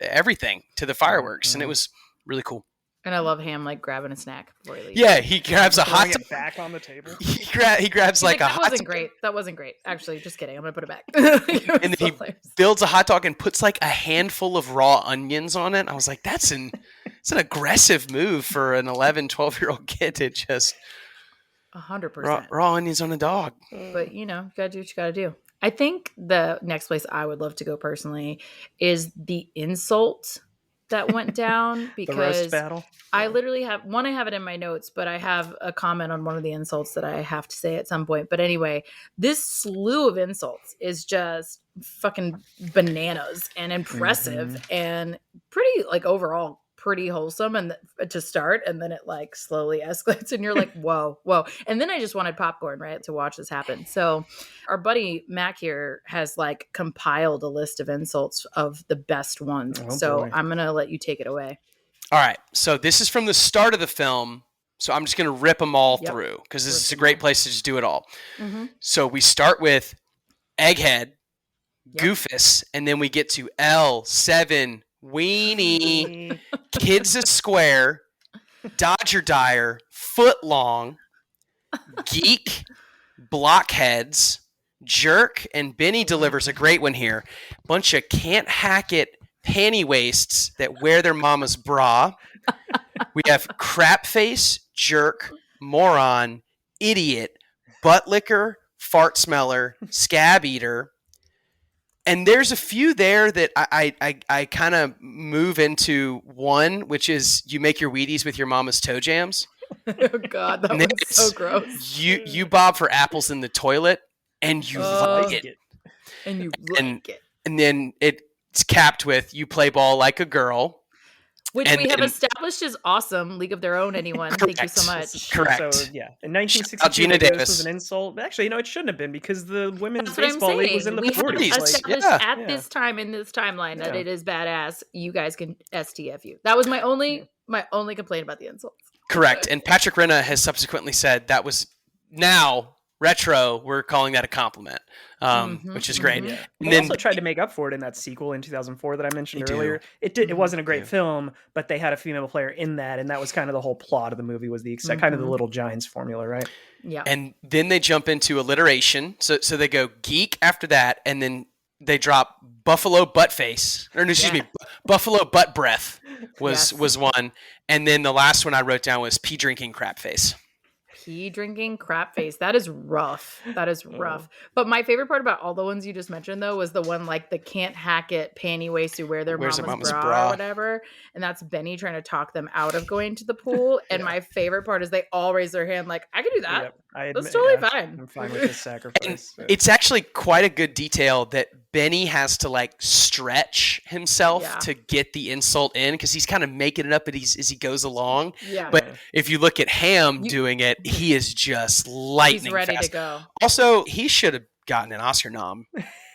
Speaker 3: everything to the fireworks. And it was really cool.
Speaker 2: And I love Ham like grabbing a snack before he leaves.
Speaker 3: Yeah, he grabs a hot dog
Speaker 1: back on the table.
Speaker 3: He grabs like a
Speaker 2: that
Speaker 3: hot
Speaker 2: wasn't
Speaker 3: dog.
Speaker 2: great. That wasn't great. Actually, just kidding. I'm gonna put it back.
Speaker 3: And then he builds a hot dog and puts like a handful of raw onions on it. I was like, it's an aggressive move for an 11, 12-year-old kid to just
Speaker 2: 100%
Speaker 3: raw onions on a dog.
Speaker 2: But you gotta do what you gotta do. I think the next place I would love to go personally is the insult that went down, because
Speaker 1: the roast battle.
Speaker 2: I literally have I have it in my notes, but I have a comment on one of the insults that I have to say at some point. But anyway, this slew of insults is just fucking bananas and impressive and pretty like overall pretty wholesome and to start, and then it like slowly escalates and you're like whoa. And then I just wanted popcorn, right, to watch this happen. So our buddy Mac here has like compiled a list of insults of the best ones. So I'm gonna let you take it away.
Speaker 3: All right, so this is from the start of the film, so I'm just gonna rip them all through because this is a great place to just do it all. So we start with Egghead, Goofus, and then we get to L7 Weenie, Kids a Square, Dodger Dyer, Footlong, Geek, Blockheads, Jerk, and Benny delivers a great one here. Bunch of can't hack it panty wastes that wear their mama's bra. We have Crap Face, Jerk, Moron, Idiot, Butt Licker, Fart Smeller, Scab Eater. And there's a few there that I kind of move into one, which is you make your Wheaties with your mama's toe jams.
Speaker 2: Oh God, that was so gross.
Speaker 3: You bob for apples in the toilet, and you like it.
Speaker 2: And you like it.
Speaker 3: And then it's capped with you play ball like a girl.
Speaker 2: Which we have established is awesome. League of Their Own, anyone.
Speaker 3: Correct.
Speaker 2: Thank you so much.
Speaker 3: Correct.
Speaker 1: So, yeah. In 1962,
Speaker 3: Gina Davis
Speaker 1: was an insult. Actually, it shouldn't have been because the women's
Speaker 2: That's what
Speaker 1: baseball
Speaker 2: I'm
Speaker 1: league was in the
Speaker 2: we
Speaker 1: 40s.
Speaker 2: have established at this time in this timeline that it is badass. You guys can STF you. That was my only complaint about the insults.
Speaker 3: Correct. And Patrick Renna has subsequently said that was now retro, we're calling that a compliment, which is great.
Speaker 1: Yeah.
Speaker 3: And
Speaker 1: They
Speaker 3: then
Speaker 1: also tried to make up for it in that sequel in 2004 that I mentioned
Speaker 3: They do.
Speaker 1: earlier. It wasn't a great
Speaker 3: do.
Speaker 1: film, but they had a female player in that, and that was kind of the whole plot of the movie, was the kind of the Little Giants formula, right?
Speaker 2: Yeah.
Speaker 3: And then they jump into alliteration. So they go geek after that, and then they drop buffalo butt face. Or no, excuse me, buffalo butt breath was one. And then the last one I wrote down was pee drinking crap face.
Speaker 2: Pee drinking crap face. That is rough. That is rough. But my favorite part about all the ones you just mentioned, though, was the one like the can't hack it panty waist who wear their mama's bra or whatever. And that's Benny trying to talk them out of going to the pool. And my favorite part is they all raise their hand like, I can do that.
Speaker 1: Yep.
Speaker 2: That's totally fine.
Speaker 1: I'm fine with this sacrifice.
Speaker 3: It's actually quite a good detail that Benny has to like stretch himself to get the insult in, because he's kind of making it up as he goes along.
Speaker 2: Yeah.
Speaker 3: But if you look at Ham doing it, he is just lightning
Speaker 2: He's ready
Speaker 3: fast.
Speaker 2: to go.
Speaker 3: Also, he should have gotten an Oscar nom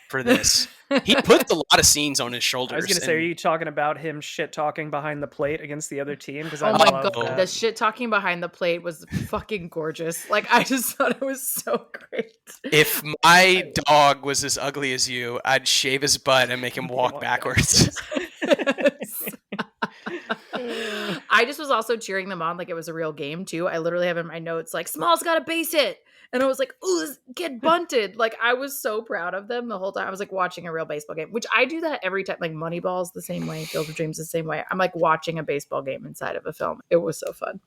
Speaker 3: for this. He puts a lot of scenes on his shoulders.
Speaker 1: I was going to say, are you talking about him shit talking behind the plate against the other team? Because
Speaker 2: oh my god, the shit talking behind the plate was fucking gorgeous. Like, I just thought it was so great.
Speaker 3: If my dog was as ugly as you, I'd shave his butt and make him walk backwards.
Speaker 2: I just was also cheering them on like it was a real game too. I literally have in my notes like, Small's got to base it. And I was like, ooh, this kid bunted. Like, I was so proud of them the whole time. I was like watching a real baseball game, which I do that every time. Like Moneyball's the same way. Field of Dreams the same way. I'm like watching a baseball game inside of a film. It was so fun.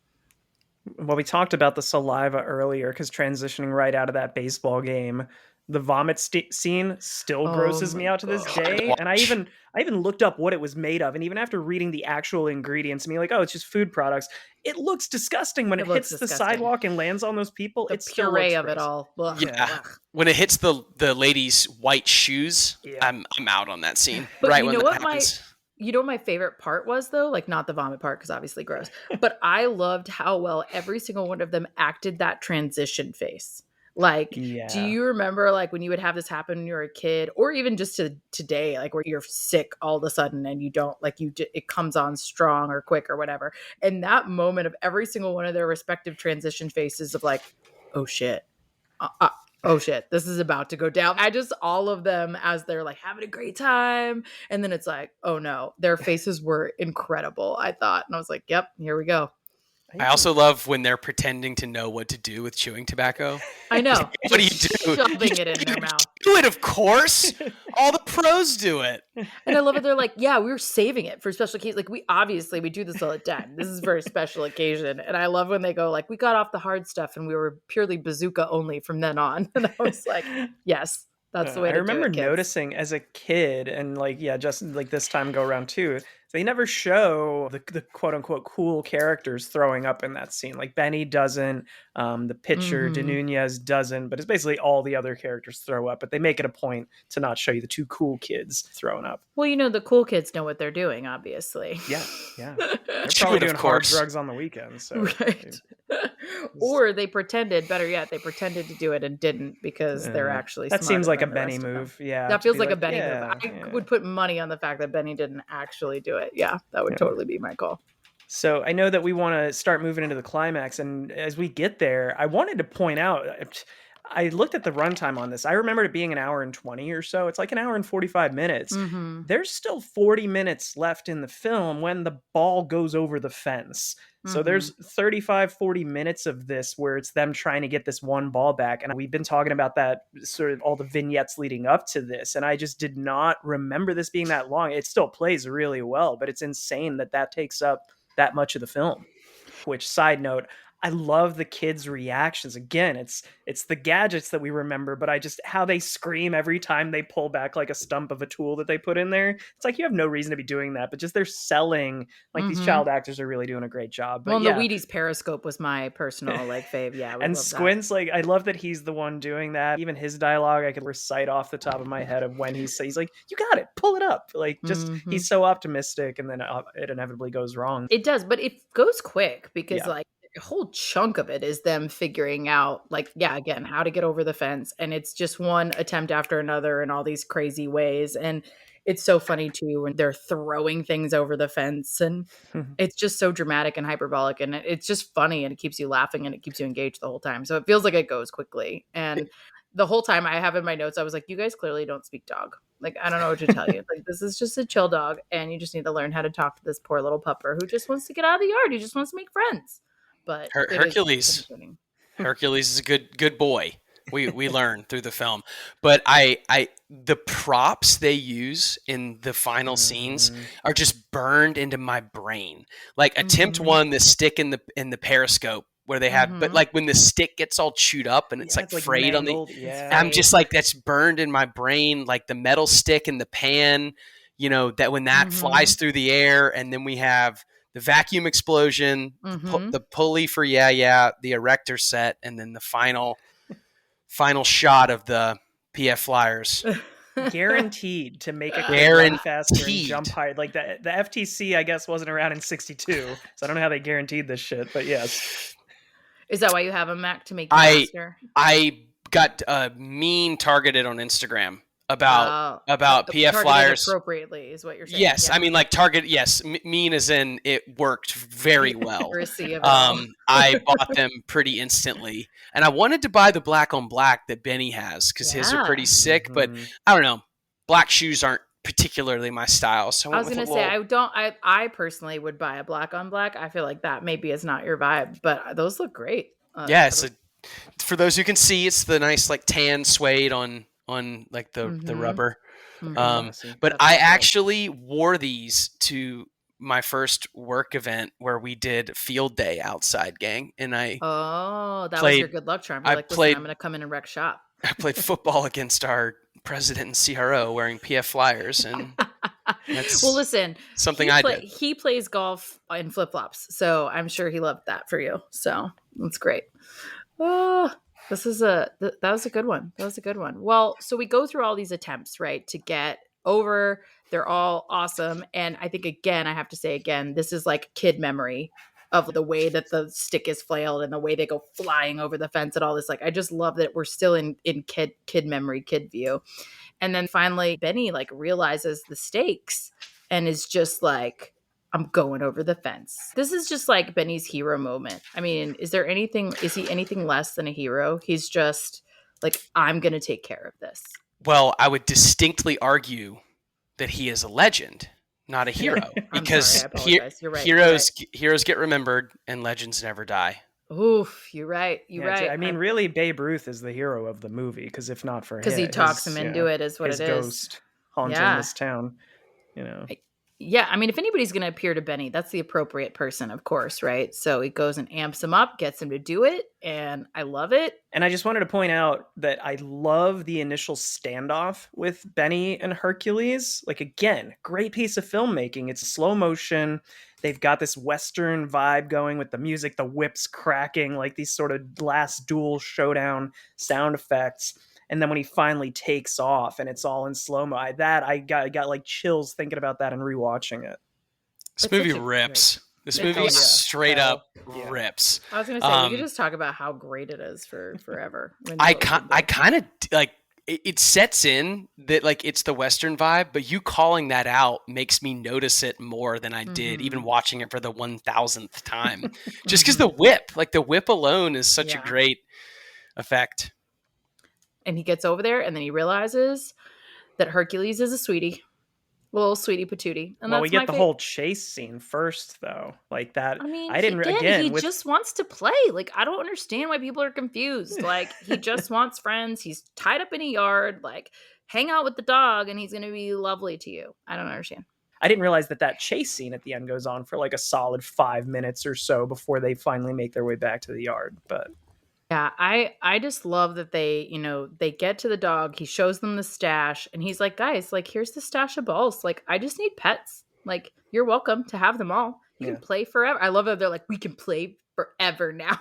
Speaker 1: Well, we talked about the saliva earlier, because transitioning right out of that baseball game, the vomit scene still grosses me out to this day. And I even looked up what it was made of. And even after reading the actual ingredients, and being like, oh, it's just food products. It looks disgusting when it hits the sidewalk and lands on those people.
Speaker 2: The puree of it all. Ugh.
Speaker 3: Yeah. When it hits the lady's white shoes, I'm out on that scene.
Speaker 2: But
Speaker 3: right
Speaker 2: you
Speaker 3: when
Speaker 2: know
Speaker 3: that
Speaker 2: what
Speaker 3: happens.
Speaker 2: You know what my favorite part was, though? Like, not the vomit part, because obviously gross. But I loved how well every single one of them acted that transition face. Like, do you remember, like, when you would have this happen when you were a kid, or even just today, like, where you're sick all of a sudden and you don't, like, it comes on strong or quick or whatever. And that moment of every single one of their respective transition faces of, like, oh, shit. Oh shit, this is about to go down. All of them as they're like having a great time. And then it's like, oh no, their faces were incredible, I thought. And I was like, yep, here we go.
Speaker 3: I also love when they're pretending to know what to do with chewing tobacco.
Speaker 2: I know.
Speaker 3: What do you do?
Speaker 2: Shoving it in their mouth.
Speaker 3: Do it, of course. All the pros do it.
Speaker 2: And I love it. They're like, yeah, we were saving it for special occasions. Like, we do this all the time. This is for a special occasion. And I love when they go like, we got off the hard stuff and we were purely bazooka only from then on. And I was like, yes, that's the way to do it.
Speaker 1: I remember
Speaker 2: kids.
Speaker 1: noticing as a kid, and like, just like this time go around too, they never show the quote unquote cool characters throwing up in that scene. Like Benny doesn't, the pitcher De Nunez doesn't, but it's basically all the other characters throw up. But they make it a point to not show you the two cool kids throwing up.
Speaker 2: Well, you know, the cool kids know what they're doing, obviously.
Speaker 1: Yeah. They're probably doing hard drugs on the weekends. So.
Speaker 2: Right. Or they pretended, better yet, they pretended to do it and didn't, because they're actually
Speaker 1: that seems like a
Speaker 2: than the
Speaker 1: Benny
Speaker 2: rest of them.
Speaker 1: move. Yeah.
Speaker 2: That feels like a Benny move. I would put money on the fact that Benny didn't actually do it. Yeah, that would totally be my call.
Speaker 1: So I know that we want to start moving into the climax, and as we get there, I wanted to point out, I looked at the runtime on this. I remember it being an hour and 20 or so. It's like an hour and 45 minutes.
Speaker 2: Mm-hmm.
Speaker 1: There's still 40 minutes left in the film when the ball goes over the fence. So there's 35, 40 minutes of this where it's them trying to get this one ball back. And we've been talking about that, sort of all the vignettes leading up to this. And I just did not remember this being that long. It still plays really well, but it's insane that takes up that much of the film. Which, side note, I love the kids' reactions. Again, it's the gadgets that we remember, but how they scream every time they pull back like a stump of a tool that they put in there. It's like, you have no reason to be doing that, but just they're selling, like these child actors are really doing a great job. But
Speaker 2: the Wheaties Periscope was my personal fave. Yeah.
Speaker 1: And Squint's like, I love that he's the one doing that. Even his dialogue, I could recite off the top of my head of when he's like, you got it, pull it up. Like, just, he's so optimistic, and then it inevitably goes wrong.
Speaker 2: It does, but it goes quick because like, a whole chunk of it is them figuring out, like, again, how to get over the fence. And it's just one attempt after another in all these crazy ways. And It's so funny too when they're throwing things over the fence, and it's just so dramatic and hyperbolic, and it's just funny, and it keeps you laughing and it keeps you engaged the whole time. So it feels like it goes quickly. And the whole time I have in my notes, I was like, you guys clearly don't speak dog. Like, I don't know what to tell you. Like, this is just a chill dog, and you just need to learn how to talk to this poor little pupper who just wants to get out of the yard. He just wants to make friends. But
Speaker 3: Hercules. Hercules is a good boy. We learn through the film, but the props they use in the final scenes are just burned into my brain. Like attempt one, the stick in the periscope where they have, but like when the stick gets all chewed up and it's like frayed
Speaker 1: mangled,
Speaker 3: on the, I'm just like, that's burned in my brain. Like the metal stick in the pan, that when that flies through the air, and then we have the vacuum explosion, the pulley for the erector set, and then the final shot of the PF Flyers.
Speaker 1: Guaranteed to make a kid run faster and jump higher. Like the FTC, I guess, wasn't around in '62, so I don't know how they guaranteed this shit. But yes,
Speaker 2: is that why you have a Mac, to make you faster?
Speaker 3: I got mean targeted on Instagram about PF Flyers
Speaker 2: appropriately, is what you're saying.
Speaker 3: Yes, I mean like target. Yes, mean as in it worked very well. I bought them pretty instantly, and I wanted to buy the black on black that Benny has because his are pretty sick. But I don't know, black shoes aren't particularly my style. So
Speaker 2: I was going to say I personally would buy a black on black. I feel like that maybe is not your vibe, but those look great.
Speaker 3: Yes, for those who can see, it's the nice like tan suede on like the rubber. But I actually wore these to my first work event where we did field day outside, gang. And that was your good luck charm. You're like, listen, I'm going to come in and wreck shop. I played football against our president and CRO wearing PF Flyers. And that's
Speaker 2: well, listen,
Speaker 3: something
Speaker 2: he plays golf in flip-flops. So I'm sure he loved that for you. So that's great. Oh, that was a good one. That was a good one. Well, so we go through all these attempts, right, to get over. They're all awesome. And I think, again, I have to say again, this is like kid memory of the way that the stick is flailed and the way they go flying over the fence and all this. Like, I just love that we're still in kid memory, kid view. And then finally, Benny like realizes the stakes and is just like, I'm going over the fence. This is just like Benny's hero moment. I mean, is he anything less than a hero? He's just like, I'm going to take care of this.
Speaker 3: Well, I would distinctly argue that he is a legend, not a hero, because
Speaker 2: You're right.
Speaker 3: Heroes get remembered and legends never die.
Speaker 2: Oof, you're right. Right.
Speaker 1: I mean, really, Babe Ruth is the hero of the movie, because if not for him,
Speaker 2: because he talks him into it, is what it is.
Speaker 1: His ghost haunting this town,
Speaker 2: Yeah, I mean, if anybody's going to appear to Benny, that's the appropriate person, of course, right? So he goes and amps him up, gets him to do it, and I love it.
Speaker 1: And I just wanted to point out that I love the initial standoff with Benny and Hercules. Like, again, great piece of filmmaking. It's slow motion. They've got this Western vibe going with the music, the whips cracking, like these sort of last duel showdown sound effects. And then when he finally takes off and it's all in slow-mo, I got like chills thinking about that and rewatching it.
Speaker 3: This movie rips. This movie straight up rips.
Speaker 2: I was going to say, we could just talk about how great it is for forever.
Speaker 3: I kind of like it sets in that like it's the Western vibe, but you calling that out makes me notice it more than I did even watching it for the 1000th time. Just because the whip alone is such a great effect.
Speaker 2: And he gets over there, and then he realizes that Hercules is a sweetie. Little sweetie patootie. And
Speaker 1: we get the whole chase scene first, though. Like that. I mean,
Speaker 2: he just wants to play. Like, I don't understand why people are confused. Like, he just wants friends. He's tied up in a yard. Like, hang out with the dog, and he's going to be lovely to you. I don't understand.
Speaker 1: I didn't realize that chase scene at the end goes on for like a solid 5 minutes or so before they finally make their way back to the yard. But
Speaker 2: yeah, I just love that they get to the dog. He shows them the stash, and he's like, guys, like, here's the stash of balls. Like, I just need pets. Like, you're welcome to have them all. You can play forever. I love that they're like, we can play forever now.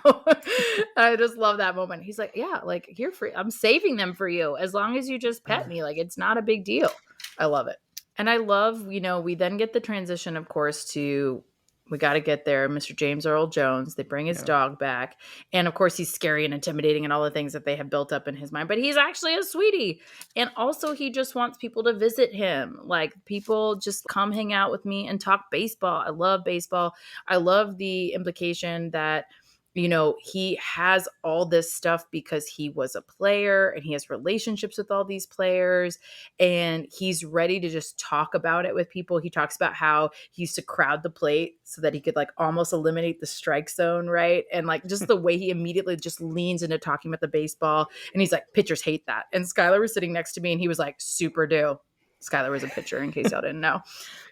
Speaker 2: I just love that moment. He's like, yeah, like, here for I'm saving them for you as long as you just pet me. Like, it's not a big deal. I love it. And I love, we then get the transition, of course, to We got to get there. Mr. James Earl Jones. They bring his
Speaker 1: Yeah.
Speaker 2: dog back. And of course, he's scary and intimidating and all the things that they have built up in his mind. But he's actually a sweetie. And also, he just wants people to visit him. Like, people just come hang out with me and talk baseball. I love baseball. I love the implication that, you know, he has all this stuff because he was a player and he has relationships with all these players and he's ready to just talk about it with people. He talks about how he used to crowd the plate so that he could like almost eliminate the strike zone, right? And like just the way he immediately just leans into talking about the baseball. And he's like, pitchers hate that. And Skylar was sitting next to me and he was like, super do. Skylar was a pitcher, in case y'all didn't know.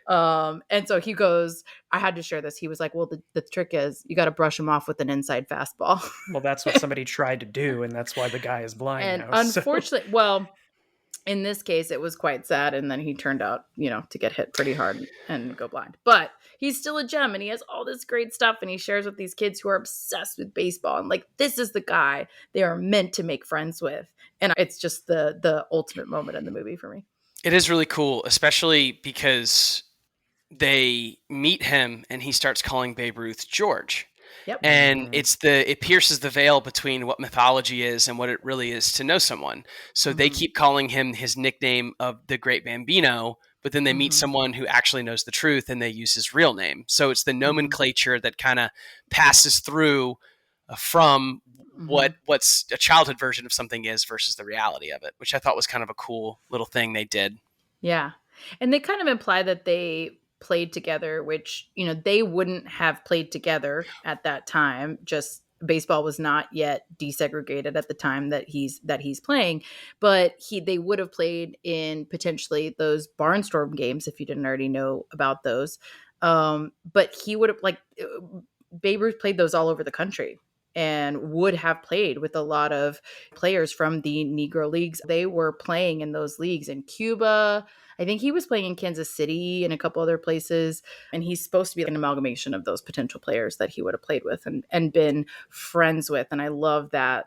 Speaker 2: And so he goes, I had to share this. He was like, well, the trick is you got to brush him off with an inside fastball.
Speaker 1: Well, that's what somebody tried to do, and that's why the guy is blind
Speaker 2: And
Speaker 1: now. So.
Speaker 2: unfortunately, well, in this case, it was quite sad. And then he turned out, you know, to get hit pretty hard and go blind. But he's still a gem and he has all this great stuff. And he shares with these kids who are obsessed with baseball. And like, this is the guy they are meant to make friends with. And it's just the ultimate moment in the movie for me.
Speaker 3: It is really cool, especially because they meet him and he starts calling Babe Ruth George.
Speaker 2: Yep.
Speaker 3: And it pierces the veil between what mythology is and what it really is to know someone. So they keep calling him his nickname of the Great Bambino, but then they meet someone who actually knows the truth and they use his real name. So it's the nomenclature that kind of passes through from what's a childhood version of something is versus the reality of it, which I thought was kind of a cool little thing they did.
Speaker 2: Yeah. And they kind of imply that they played together, which, you know, they wouldn't have played together at that time. Just baseball was not yet desegregated at the time that he's playing, but they would have played in potentially those Barnstorm games if you didn't already know about those. But he would have Babe Ruth played those all over the country and would have played with a lot of players from the Negro Leagues. They were playing in those leagues in Cuba. I think he was playing in Kansas City and a couple other places. And he's supposed to be an amalgamation of those potential players that he would have played with and been friends with. And I love that,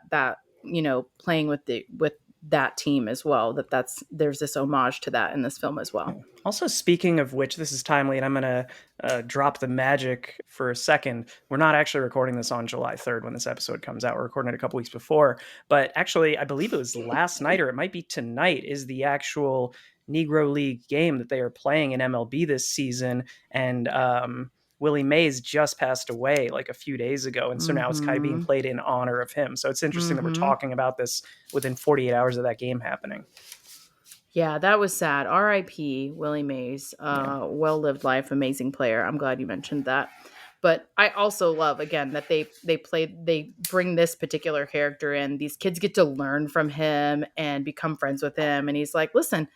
Speaker 2: you know, playing with that team as well, there's this homage to that in this film as well.
Speaker 1: Also, speaking of which, this is timely, and I'm going to drop the magic for a second. We're not actually recording this on July 3rd when this episode comes out. We're recording it a couple weeks before. But actually, I believe it was last night, or it might be tonight, is the actual Negro League game that they are playing in MLB this season. And Willie Mays just passed away like a few days ago. And so now it's kind of being played in honor of him. So it's interesting that we're talking about this within 48 hours of that game happening.
Speaker 2: Yeah, that was sad. R.I.P. Willie Mays. Well-lived life, amazing player. I'm glad you mentioned that. But I also love, again, that they bring this particular character in. These kids get to learn from him and become friends with him. And he's like, listen,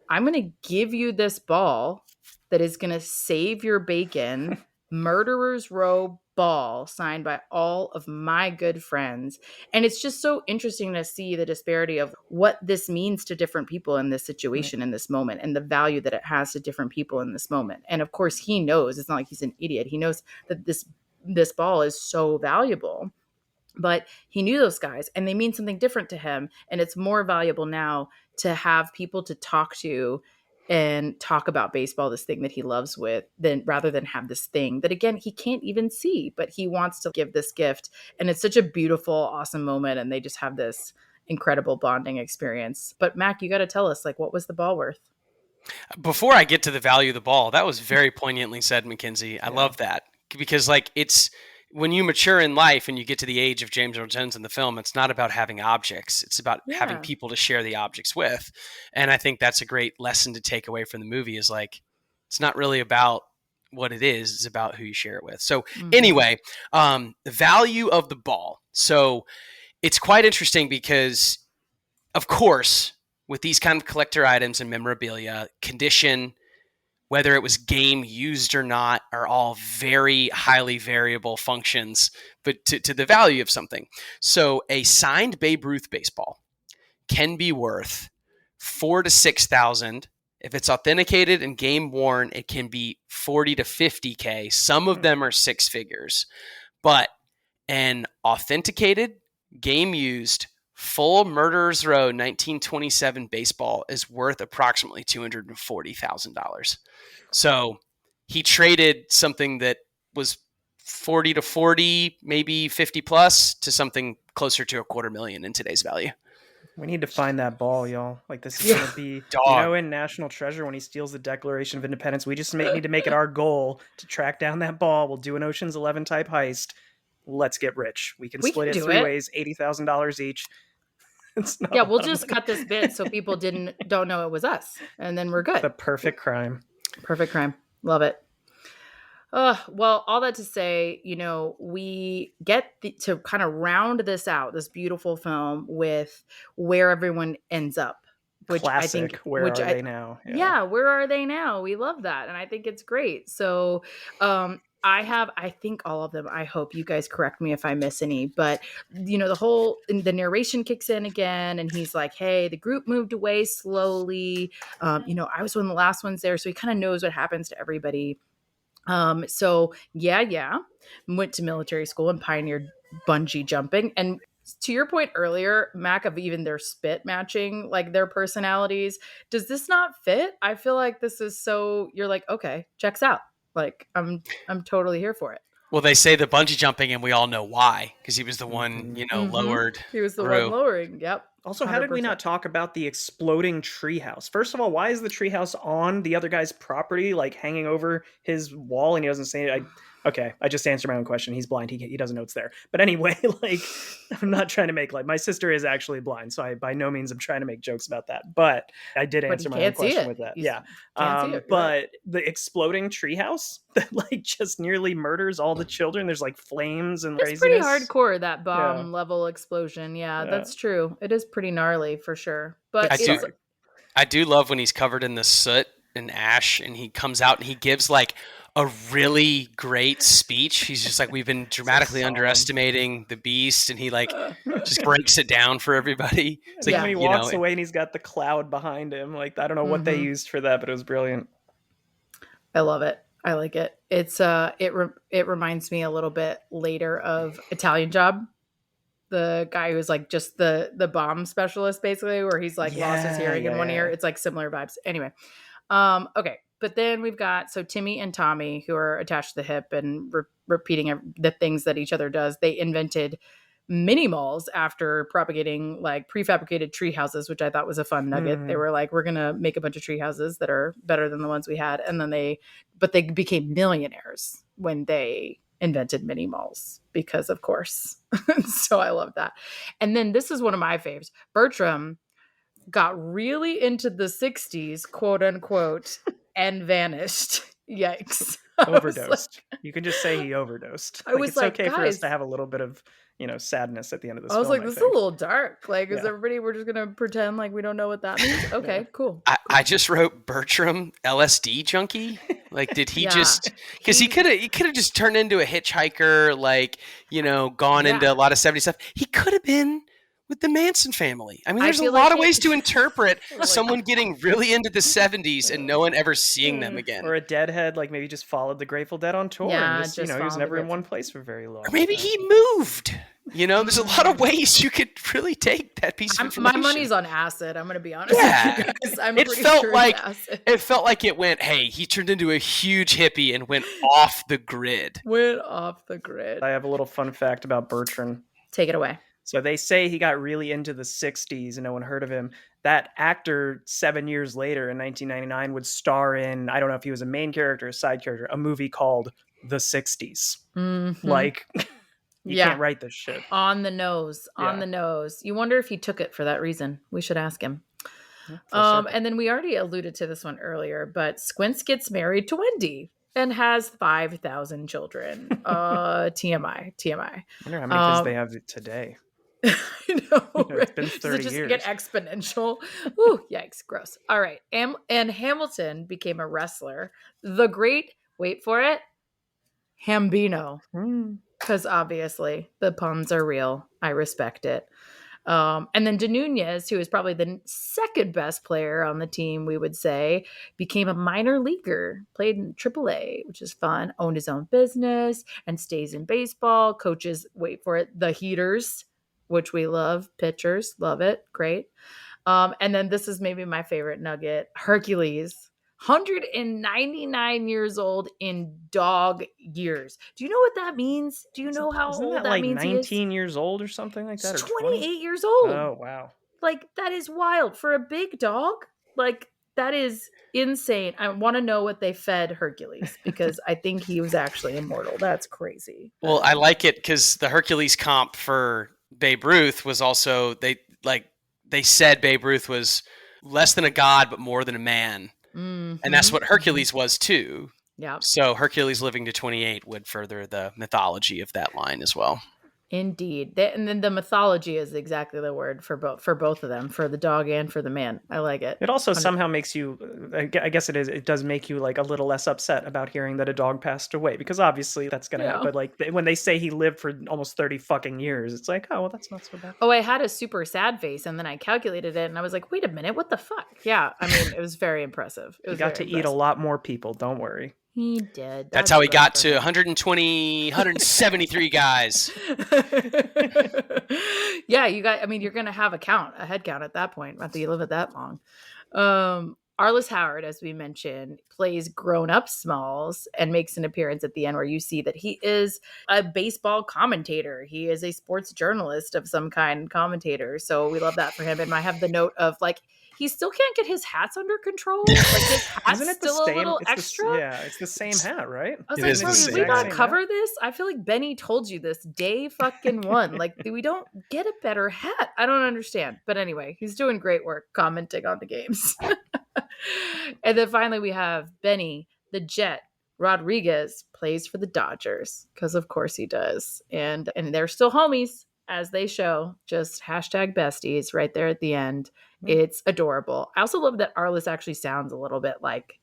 Speaker 2: I'm going to give you this ball that is going to save your bacon. Murderer's Row ball signed by all of my good friends. And it's just so interesting to see the disparity of what this means to different people in this situation, in this moment, and the value that it has to different people in this moment. And of course, he knows, it's not like he's an idiot. He knows that this ball is so valuable. But he knew those guys and they mean something different to him. And it's more valuable now to have people to talk to and talk about baseball, this thing that he loves rather than have this thing that, again, he can't even see, but he wants to give this gift. And it's such a beautiful, awesome moment. And they just have this incredible bonding experience. But Mac, you got to tell us, like, what was the ball worth?
Speaker 3: Before I get to the value of the ball, that was very poignantly said, Mackenzie. I love that because like it's, when you mature in life and you get to the age of James Earl Jones in the film, it's not about having objects. It's about having people to share the objects with. And I think that's a great lesson to take away from the movie is like, it's not really about what it is. It's about who you share it with. So anyway, the value of the ball. So it's quite interesting because of course, with these kind of collector items and memorabilia, condition, whether it was game used or not, are all very highly variable functions, but to the value of something. So a signed Babe Ruth baseball can be worth $4,000 to $6,000. If it's authenticated and game worn, it can be $40,000 to $50,000. Some of them are six figures, but an authenticated, game used, full Murderers Row 1927 baseball is worth approximately $240,000. So he traded something that was 40 to 40, maybe 50 plus, to something closer to $250,000 in today's value.
Speaker 1: We need to find that ball, y'all. Like, this is going to be,
Speaker 3: Dog.
Speaker 1: in National Treasure when he steals the Declaration of Independence, we just need to make it our goal to track down that ball. We'll do an Ocean's 11 type heist. Let's get rich. We can split it
Speaker 2: do
Speaker 1: 3
Speaker 2: it.
Speaker 1: ways, $80,000 each. It's not
Speaker 2: Yeah, we'll just cut this bit so people don't know it was us, and then we're good.
Speaker 1: the perfect crime.
Speaker 2: Perfect crime. Love it. Well, all that to say, we get to kind of round this out, this beautiful film, with where everyone ends up. Which
Speaker 1: Classic.
Speaker 2: I think,
Speaker 1: Where are they now?
Speaker 2: Yeah, where are they now? We love that, and I think it's great. So, I think all of them. I hope you guys correct me if I miss any, but the narration kicks in again, and he's like, "Hey, the group moved away slowly. I was one of the last ones there, so he kind of knows what happens to everybody." So went to military school and pioneered bungee jumping. And to your point earlier, Mac, of even their spit matching, like their personalities, does this not fit? I feel like this is you're like, okay, checks out. Like I'm totally here for it.
Speaker 3: Well, they say the bungee jumping, and we all know why, because he was the one, lowered.
Speaker 2: He was the
Speaker 3: through.
Speaker 2: one lowering. Yep.
Speaker 1: Also, how did we
Speaker 2: 100%.
Speaker 1: not talk about the exploding treehouse? First of all, why is the treehouse on the other guy's property, like hanging over his wall, and he doesn't say it? I just answered my own question. He's blind. He doesn't know it's there. But anyway, like, I'm not trying to make my sister is actually blind, so I by no means am trying to make jokes about that. But I did answer my own question with that. But the exploding treehouse that like just nearly murders all the children. There's like flames and
Speaker 2: it's
Speaker 1: craziness.
Speaker 2: Pretty hardcore, that bomb level explosion. Yeah, that's true. It is pretty gnarly for sure. But
Speaker 3: I do love when he's covered in the soot and ash, and he comes out and he gives like a really great speech. He's just like, we've been dramatically underestimating the beast, and he like just breaks it down for everybody. It's like,
Speaker 1: when he walks away and he's got the cloud behind him. Like, I don't know what they used for that, but it was brilliant.
Speaker 2: I love it. I like it. It's it reminds me a little bit later of Italian Job. The guy who's like just the bomb specialist, basically, where he's like lost his hearing in one ear. It's like similar vibes. Anyway. Okay. But then we've got, Timmy and Tommy, who are attached to the hip and repeating the things that each other does. They invented mini malls after propagating like prefabricated tree houses, which I thought was a fun nugget. They were like, we're going to make a bunch of tree houses that are better than the ones we had. And then they became millionaires when they invented mini malls, because of course. So I love that. And then this is one of my faves. Bertram got really into the 60s, quote unquote, and vanished. Yikes.
Speaker 1: Overdosed. You can just say he overdosed. It's okay for us to have a little bit of, sadness at the end of this film.
Speaker 2: I was like, this is a little dark. Like, is everybody, we're just going to pretend like we don't know what that means? Okay, cool.
Speaker 3: I just wrote Bertram LSD junkie. Like, did he just, because he could have just turned into a hitchhiker, like, gone into a lot of 70s stuff. He could have been with the Manson family. I mean, there's a lot of ways to interpret someone getting really into the 70s and no one ever seeing them again.
Speaker 1: Or a deadhead, like maybe just followed the Grateful Dead on tour.
Speaker 2: Yeah,
Speaker 1: and just he was never in one place for very long.
Speaker 3: Or maybe he moved. There's a lot of ways you could really take that piece of information.
Speaker 2: My money's on acid. I'm going to be honest
Speaker 3: with
Speaker 2: you guys. I'm
Speaker 3: it
Speaker 2: pretty
Speaker 3: felt
Speaker 2: sure
Speaker 3: like
Speaker 2: acid.
Speaker 3: It felt like it went, hey, he turned into a huge hippie and went off the grid.
Speaker 2: Went off the grid.
Speaker 1: I have a little fun fact about Bertram.
Speaker 2: Take it away.
Speaker 1: So they say he got really into the 60s and no one heard of him. That actor 7 years later in 1999 would star in, I don't know if he was a main character or a side character, a movie called The 60s.
Speaker 2: Mm-hmm.
Speaker 1: Like, you can't write this shit.
Speaker 2: On the nose. On the nose. You wonder if he took it for that reason. We should ask him. And then we already alluded to this one earlier, but Squints gets married to Wendy and has 5,000 children. TMI.
Speaker 1: I wonder how many kids they have today.
Speaker 2: I know.
Speaker 1: It's been 30
Speaker 2: Does it just
Speaker 1: years.
Speaker 2: get exponential? Ooh, yikes, gross. All right. And Hamilton became a wrestler. The great, wait for it, Hambino. Because obviously the puns are real. I respect it. And then De Nunez, who is probably the second best player on the team, we would say, became a minor leaguer, played in AAA, which is fun, owned his own business, and stays in baseball, coaches, wait for it, the Heaters, which we love, pitchers, love it, great. And then this is maybe my favorite nugget, Hercules, 199 years old in dog years. Do you know what that means? Do you know how
Speaker 1: Isn't
Speaker 2: old
Speaker 1: that
Speaker 2: that
Speaker 1: like
Speaker 2: means he is?
Speaker 1: 19 years old or something like
Speaker 2: He's
Speaker 1: that, or 20?
Speaker 2: 28 years old.
Speaker 1: Oh, wow.
Speaker 2: Like, that is wild. For a big dog, like, that is insane. I want to know what they fed Hercules because I think he was actually immortal. That's crazy.
Speaker 3: Well, I like it because the Hercules comp for Babe Ruth was also they said Babe Ruth was less than a god but more than a man, and that's what Hercules was too.
Speaker 2: Yeah,
Speaker 3: So Hercules living to 28 would further the mythology of that line as well.
Speaker 2: indeed. And then the mythology is exactly the word for both of them, for the dog and for the man. I like it.
Speaker 1: It also somehow makes you, I guess it does make you like a little less upset about hearing that a dog passed away, because obviously that's going to happen. But like when they say he lived for almost 30 fucking years, it's like, oh, well, that's not so bad.
Speaker 2: Oh, I had a super sad face and then I calculated it and I was like, wait a minute, what the fuck? Yeah, I mean, it was very impressive.
Speaker 1: He got to eat a lot more people, don't worry.
Speaker 2: He did.
Speaker 3: That's how he got to 120, 173 guys.
Speaker 2: Yeah, I mean, you're going to have a head count at that point after you live it that long. Arliss Howard, as we mentioned, plays grown-up Smalls and makes an appearance at the end where you see that he is a baseball commentator. He is a sports journalist of some kind, commentator. So we love that for him. And I have the note of like, he still can't get his hats under control. Like his hat's
Speaker 1: Isn't it
Speaker 2: still a little extra.
Speaker 1: It's the same hat, right?
Speaker 2: I was like, bro, did we not cover this? I feel like Benny told you this day fucking one. Like, we don't get a better hat. I don't understand. But anyway, he's doing great work commenting on the games. And then finally we have Benny the Jet Rodriguez plays for the Dodgers, because of course he does. And they're still homies, as they show. Just hashtag besties right there at the end. It's adorable. I also love that Arliss actually sounds a little bit like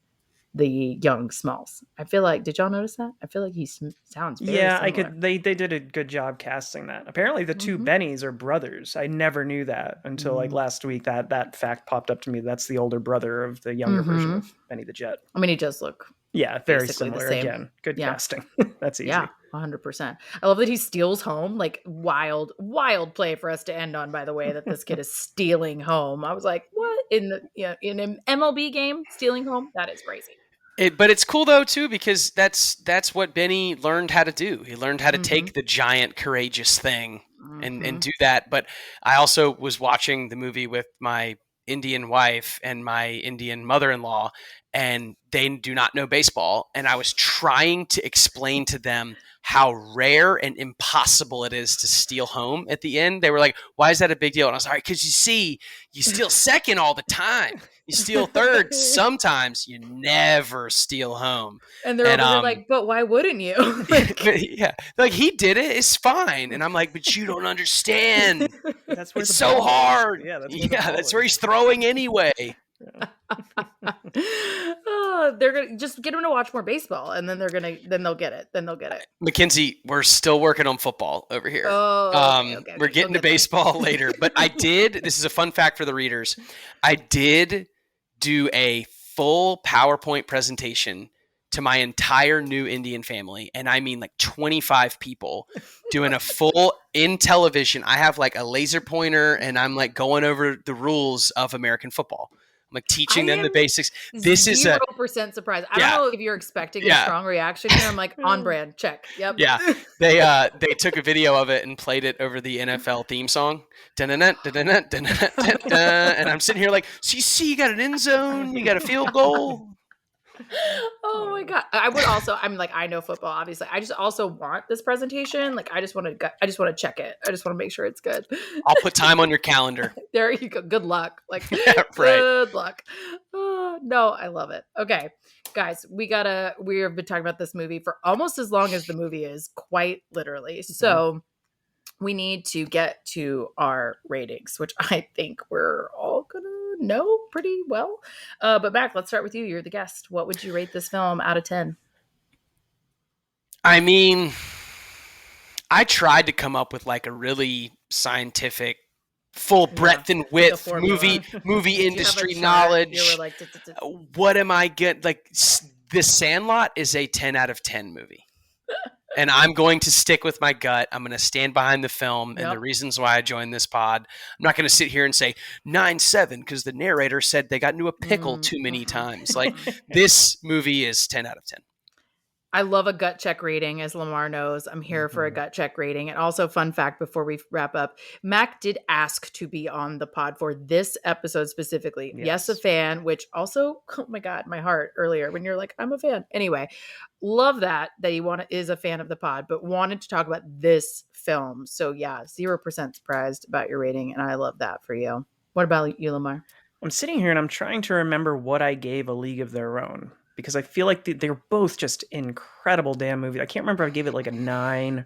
Speaker 2: the young Smalls. I feel like, did y'all notice that? I feel like he sounds very similar.
Speaker 1: They did a good job casting that. Apparently the two Bennies are brothers. I never knew that until like last week. That fact popped up to me. That's the older brother of the younger version of Benny the Jet.
Speaker 2: I mean, he does look
Speaker 1: very similar. Again, good casting. That's easy.
Speaker 2: Yeah, 100%. I love that he steals home. Like, wild play for us to end on, by the way, that this kid is stealing home. I was like, what? In an MLB game, stealing home? That is crazy.
Speaker 3: But it's cool though too, because that's what Benny learned how to do. He learned how to take the giant courageous thing and do that. But I also was watching the movie with my Indian wife and my Indian mother-in-law, and they do not know baseball. And I was trying to explain to them how rare and impossible it is to steal home at the end. They were like, why is that a big deal? And I was like, because you steal second all the time. You steal third sometimes. You never steal home.
Speaker 2: And they're like, but why wouldn't you?
Speaker 3: Like he did it. It's fine. And I'm like, but you don't understand.
Speaker 1: That's where
Speaker 3: it's so hard.
Speaker 1: Yeah,
Speaker 3: that's where he's throwing anyway.
Speaker 2: They're gonna just get him to watch more baseball, and then they'll get it.
Speaker 3: Mackenzie, we're still working on football over here.
Speaker 2: Okay.
Speaker 3: We're getting to baseball later, but this is a fun fact for the readers. I did do a full PowerPoint presentation to my entire new Indian family. And I mean like 25 people doing a full in television. I have like a laser pointer and I'm like going over the rules of American football. I'm like teaching them the basics. This is
Speaker 2: 0% surprised. I don't know if you're expecting a strong reaction here. I'm like, on brand, check. Yep.
Speaker 3: Yeah. They took a video of it and played it over the NFL theme song. And I'm sitting here like, so you see, you got an end zone, you got a field goal.
Speaker 2: Oh my God. I'm like, I know football, obviously. I just also want this presentation. Like, I just want to check it. I just want to make sure it's good.
Speaker 3: I'll put time on your calendar.
Speaker 2: There you go. Good luck. Like,
Speaker 3: right.
Speaker 2: Good luck. Oh, no, I love it. Okay, guys, we have been talking about this movie for almost as long as the movie is, quite literally. So we need to get to our ratings, which I think we're all going to know pretty well. But Mac, let's start with you. You're the guest. What would you rate this film out of 10?
Speaker 3: I mean, I tried to come up with like a really scientific, full breadth and width movie industry knowledge.
Speaker 2: You were like,
Speaker 3: what am I getting? Like, The Sandlot is a 10 out of 10 movie. and I'm going to stick with my gut. I'm going to stand behind the film and the
Speaker 2: Yep.
Speaker 3: reasons why I joined this pod. I'm not going to sit here and say 9-7 because the narrator said they got into a pickle too many times. Like, this movie is 10 out of 10.
Speaker 2: I love a gut check rating, as Lamar knows. I'm here for a gut check rating. And also, fun fact before we wrap up, Mac did ask to be on the pod for this episode specifically. Yes, a fan, which also, oh my God, my heart earlier when you're like, I'm a fan. Anyway, love that he is a fan of the pod, but wanted to talk about this film. So yeah, 0% surprised about your rating. And I love that for you. What about you, Lamar?
Speaker 1: I'm sitting here and I'm trying to remember what I gave A League of Their Own, because I feel like they're both just incredible damn movies. I can't remember if I gave it like a 9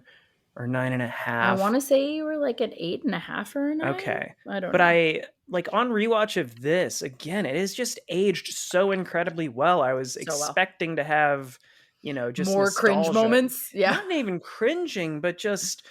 Speaker 1: or 9.5.
Speaker 2: I want to say you were like an 8.5 or a 9.
Speaker 1: Okay.
Speaker 2: I don't
Speaker 1: But
Speaker 2: know.
Speaker 1: I, like, on rewatch of this, again, it is just aged so incredibly well. I was
Speaker 2: well.
Speaker 1: expecting to have, just
Speaker 2: More cringe
Speaker 1: nostalgia.
Speaker 2: moments. Yeah.
Speaker 1: Not even cringing, but just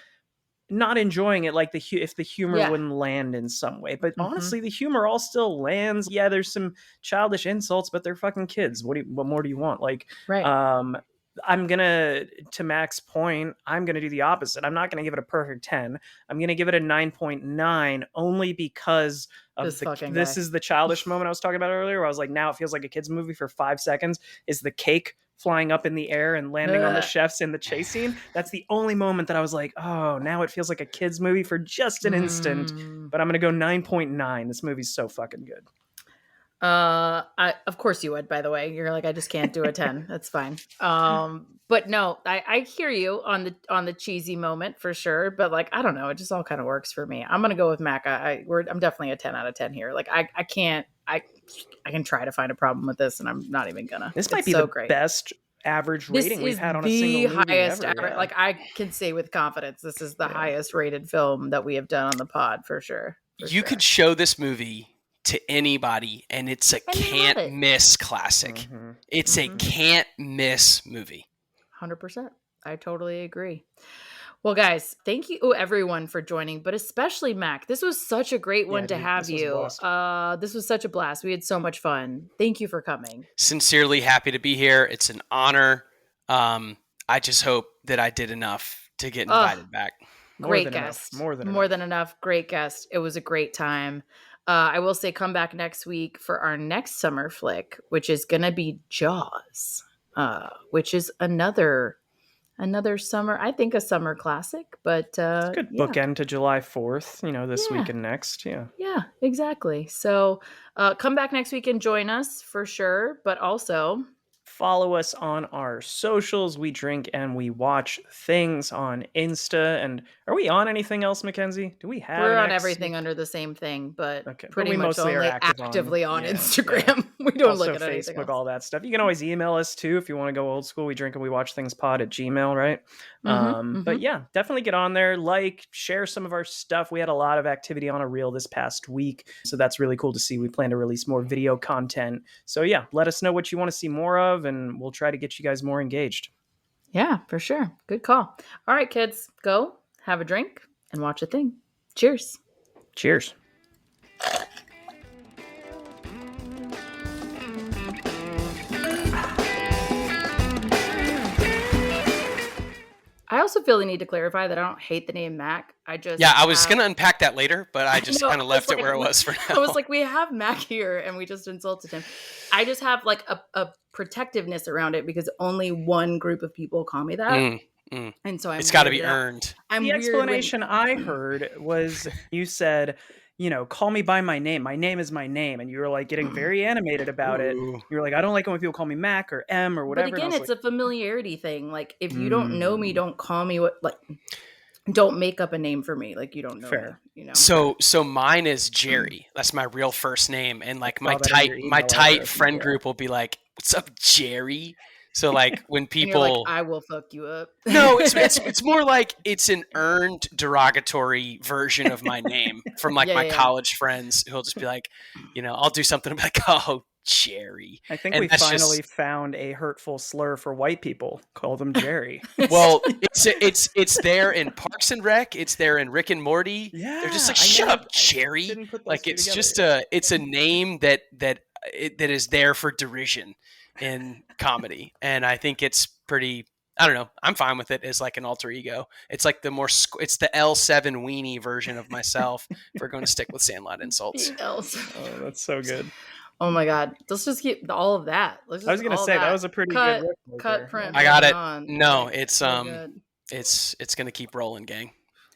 Speaker 1: not enjoying it, like if the humor
Speaker 2: Yeah.
Speaker 1: wouldn't land in some way. But honestly, the humor all still lands. Yeah, there's some childish insults, but they're fucking kids. What more do you want? Like,
Speaker 2: Right.
Speaker 1: I'm gonna, to Mac's point, I'm gonna do the opposite. I'm not gonna give it a perfect 10. I'm gonna give it a 9.9, only because of this is the childish moment I was talking about earlier, where I was like, now it feels like a kid's movie for 5 seconds. Is the cake flying up in the air and landing on the chefs in the chase scene? That's the only moment that I was like, oh, now it feels like a kid's movie for just an instant. But I'm gonna go 9.9. This movie's so fucking good.
Speaker 2: Of course you would, by the way. You're like, I just can't do a 10. That's fine. But no, I hear you on the cheesy moment for sure. But like, I don't know, it just all kind of works for me. I'm gonna go with Mac. I'm definitely a 10 out of 10 here. Like, I can try to find a problem with this, and I'm not even gonna.
Speaker 1: This might be so the best average rating we've had on a single movie
Speaker 2: highest
Speaker 1: ever. Yeah.
Speaker 2: Like, I can say with confidence, this is the highest rated film that we have done on the pod for sure.
Speaker 3: You could show this movie to anybody, and it's a can't miss classic. It's a can't miss movie.
Speaker 2: 100%. I totally agree. Well, guys, thank you everyone for joining, but especially Mac. This was such a great one to have you. This was such a blast. We had so much fun. Thank you for coming.
Speaker 3: Sincerely happy to be here. It's an honor. I just hope that I did enough to get invited back.
Speaker 2: Great guest. More than enough. Great guest. It was a great time. I will say, come back next week for our next summer flick, which is going to be Jaws, which is another summer, I think a summer classic, but
Speaker 1: it's a good bookend to July 4th, this week and next.
Speaker 2: Yeah, exactly. So come back next week and join us for sure, but also
Speaker 1: follow us on our socials. We drink and we watch things on Insta. And are we on anything else, Mackenzie? Do we have?
Speaker 2: We're on everything under the same thing, but pretty much
Speaker 1: mostly
Speaker 2: only
Speaker 1: are
Speaker 2: actively on Instagram. We don't
Speaker 1: also
Speaker 2: look at anything
Speaker 1: Facebook,
Speaker 2: else.
Speaker 1: all that stuff. You can always email us too if you want to go old school. We drink and we watch things pod at Gmail, right? But yeah, definitely get on there, share some of our stuff. We had a lot of activity on a reel this past week, so that's really cool to see. We plan to release more video content. So yeah, let us know what you want to see more of, and we'll try to get you guys more engaged.
Speaker 2: Yeah, for sure. Good call. All right, kids, go have a drink and watch a thing. Cheers.
Speaker 1: Cheers.
Speaker 2: I also feel the need to clarify that I don't hate the name Mac.
Speaker 3: I was going to unpack that later, but I just kind of left it where it was for now.
Speaker 2: I was like, we have Mac here and we just insulted him. I just have like a protectiveness around it because only one group of people call me that. And so
Speaker 3: it's got to be earned.
Speaker 1: The explanation I heard was you said, call me by my name. My name is my name. And you were like getting very animated about it. You were like, I don't like it when people call me Mac or M or whatever.
Speaker 2: But again, it's a familiarity thing. Like, if you don't know me, don't call me don't make up a name for me. Like, you don't know me,
Speaker 3: So mine is Jerry. That's my real first name. And like my tight friend group will be like, what's up, Jerry? So like when people,
Speaker 2: and you're like, I will fuck you up.
Speaker 3: No, it's more like it's an earned derogatory version of my name from my college friends who'll just be like, I'll do something like, oh, Jerry.
Speaker 1: I think we finally found a hurtful slur for white people. Call them Jerry.
Speaker 3: Well, it's there in Parks and Rec. It's there in Rick and Morty. Yeah, they're just like, shut up, Jerry. Like it's just it's a name that is there for derision in comedy, and I think it's pretty I don't know. I'm fine with it as like an alter ego. It's like the more it's the L7 weenie version of myself. If we're going to stick with Sandlot insults.
Speaker 1: Oh, that's so good.
Speaker 2: Oh my God. Let's just keep all of that. Let's just
Speaker 1: I was gonna say that was a pretty good
Speaker 2: cut
Speaker 1: look
Speaker 2: cut
Speaker 1: there.
Speaker 2: print.
Speaker 3: I got
Speaker 2: going
Speaker 3: it.
Speaker 2: on.
Speaker 3: No,
Speaker 2: Like,
Speaker 3: it's
Speaker 2: so good.
Speaker 3: it's going to keep rolling, gang.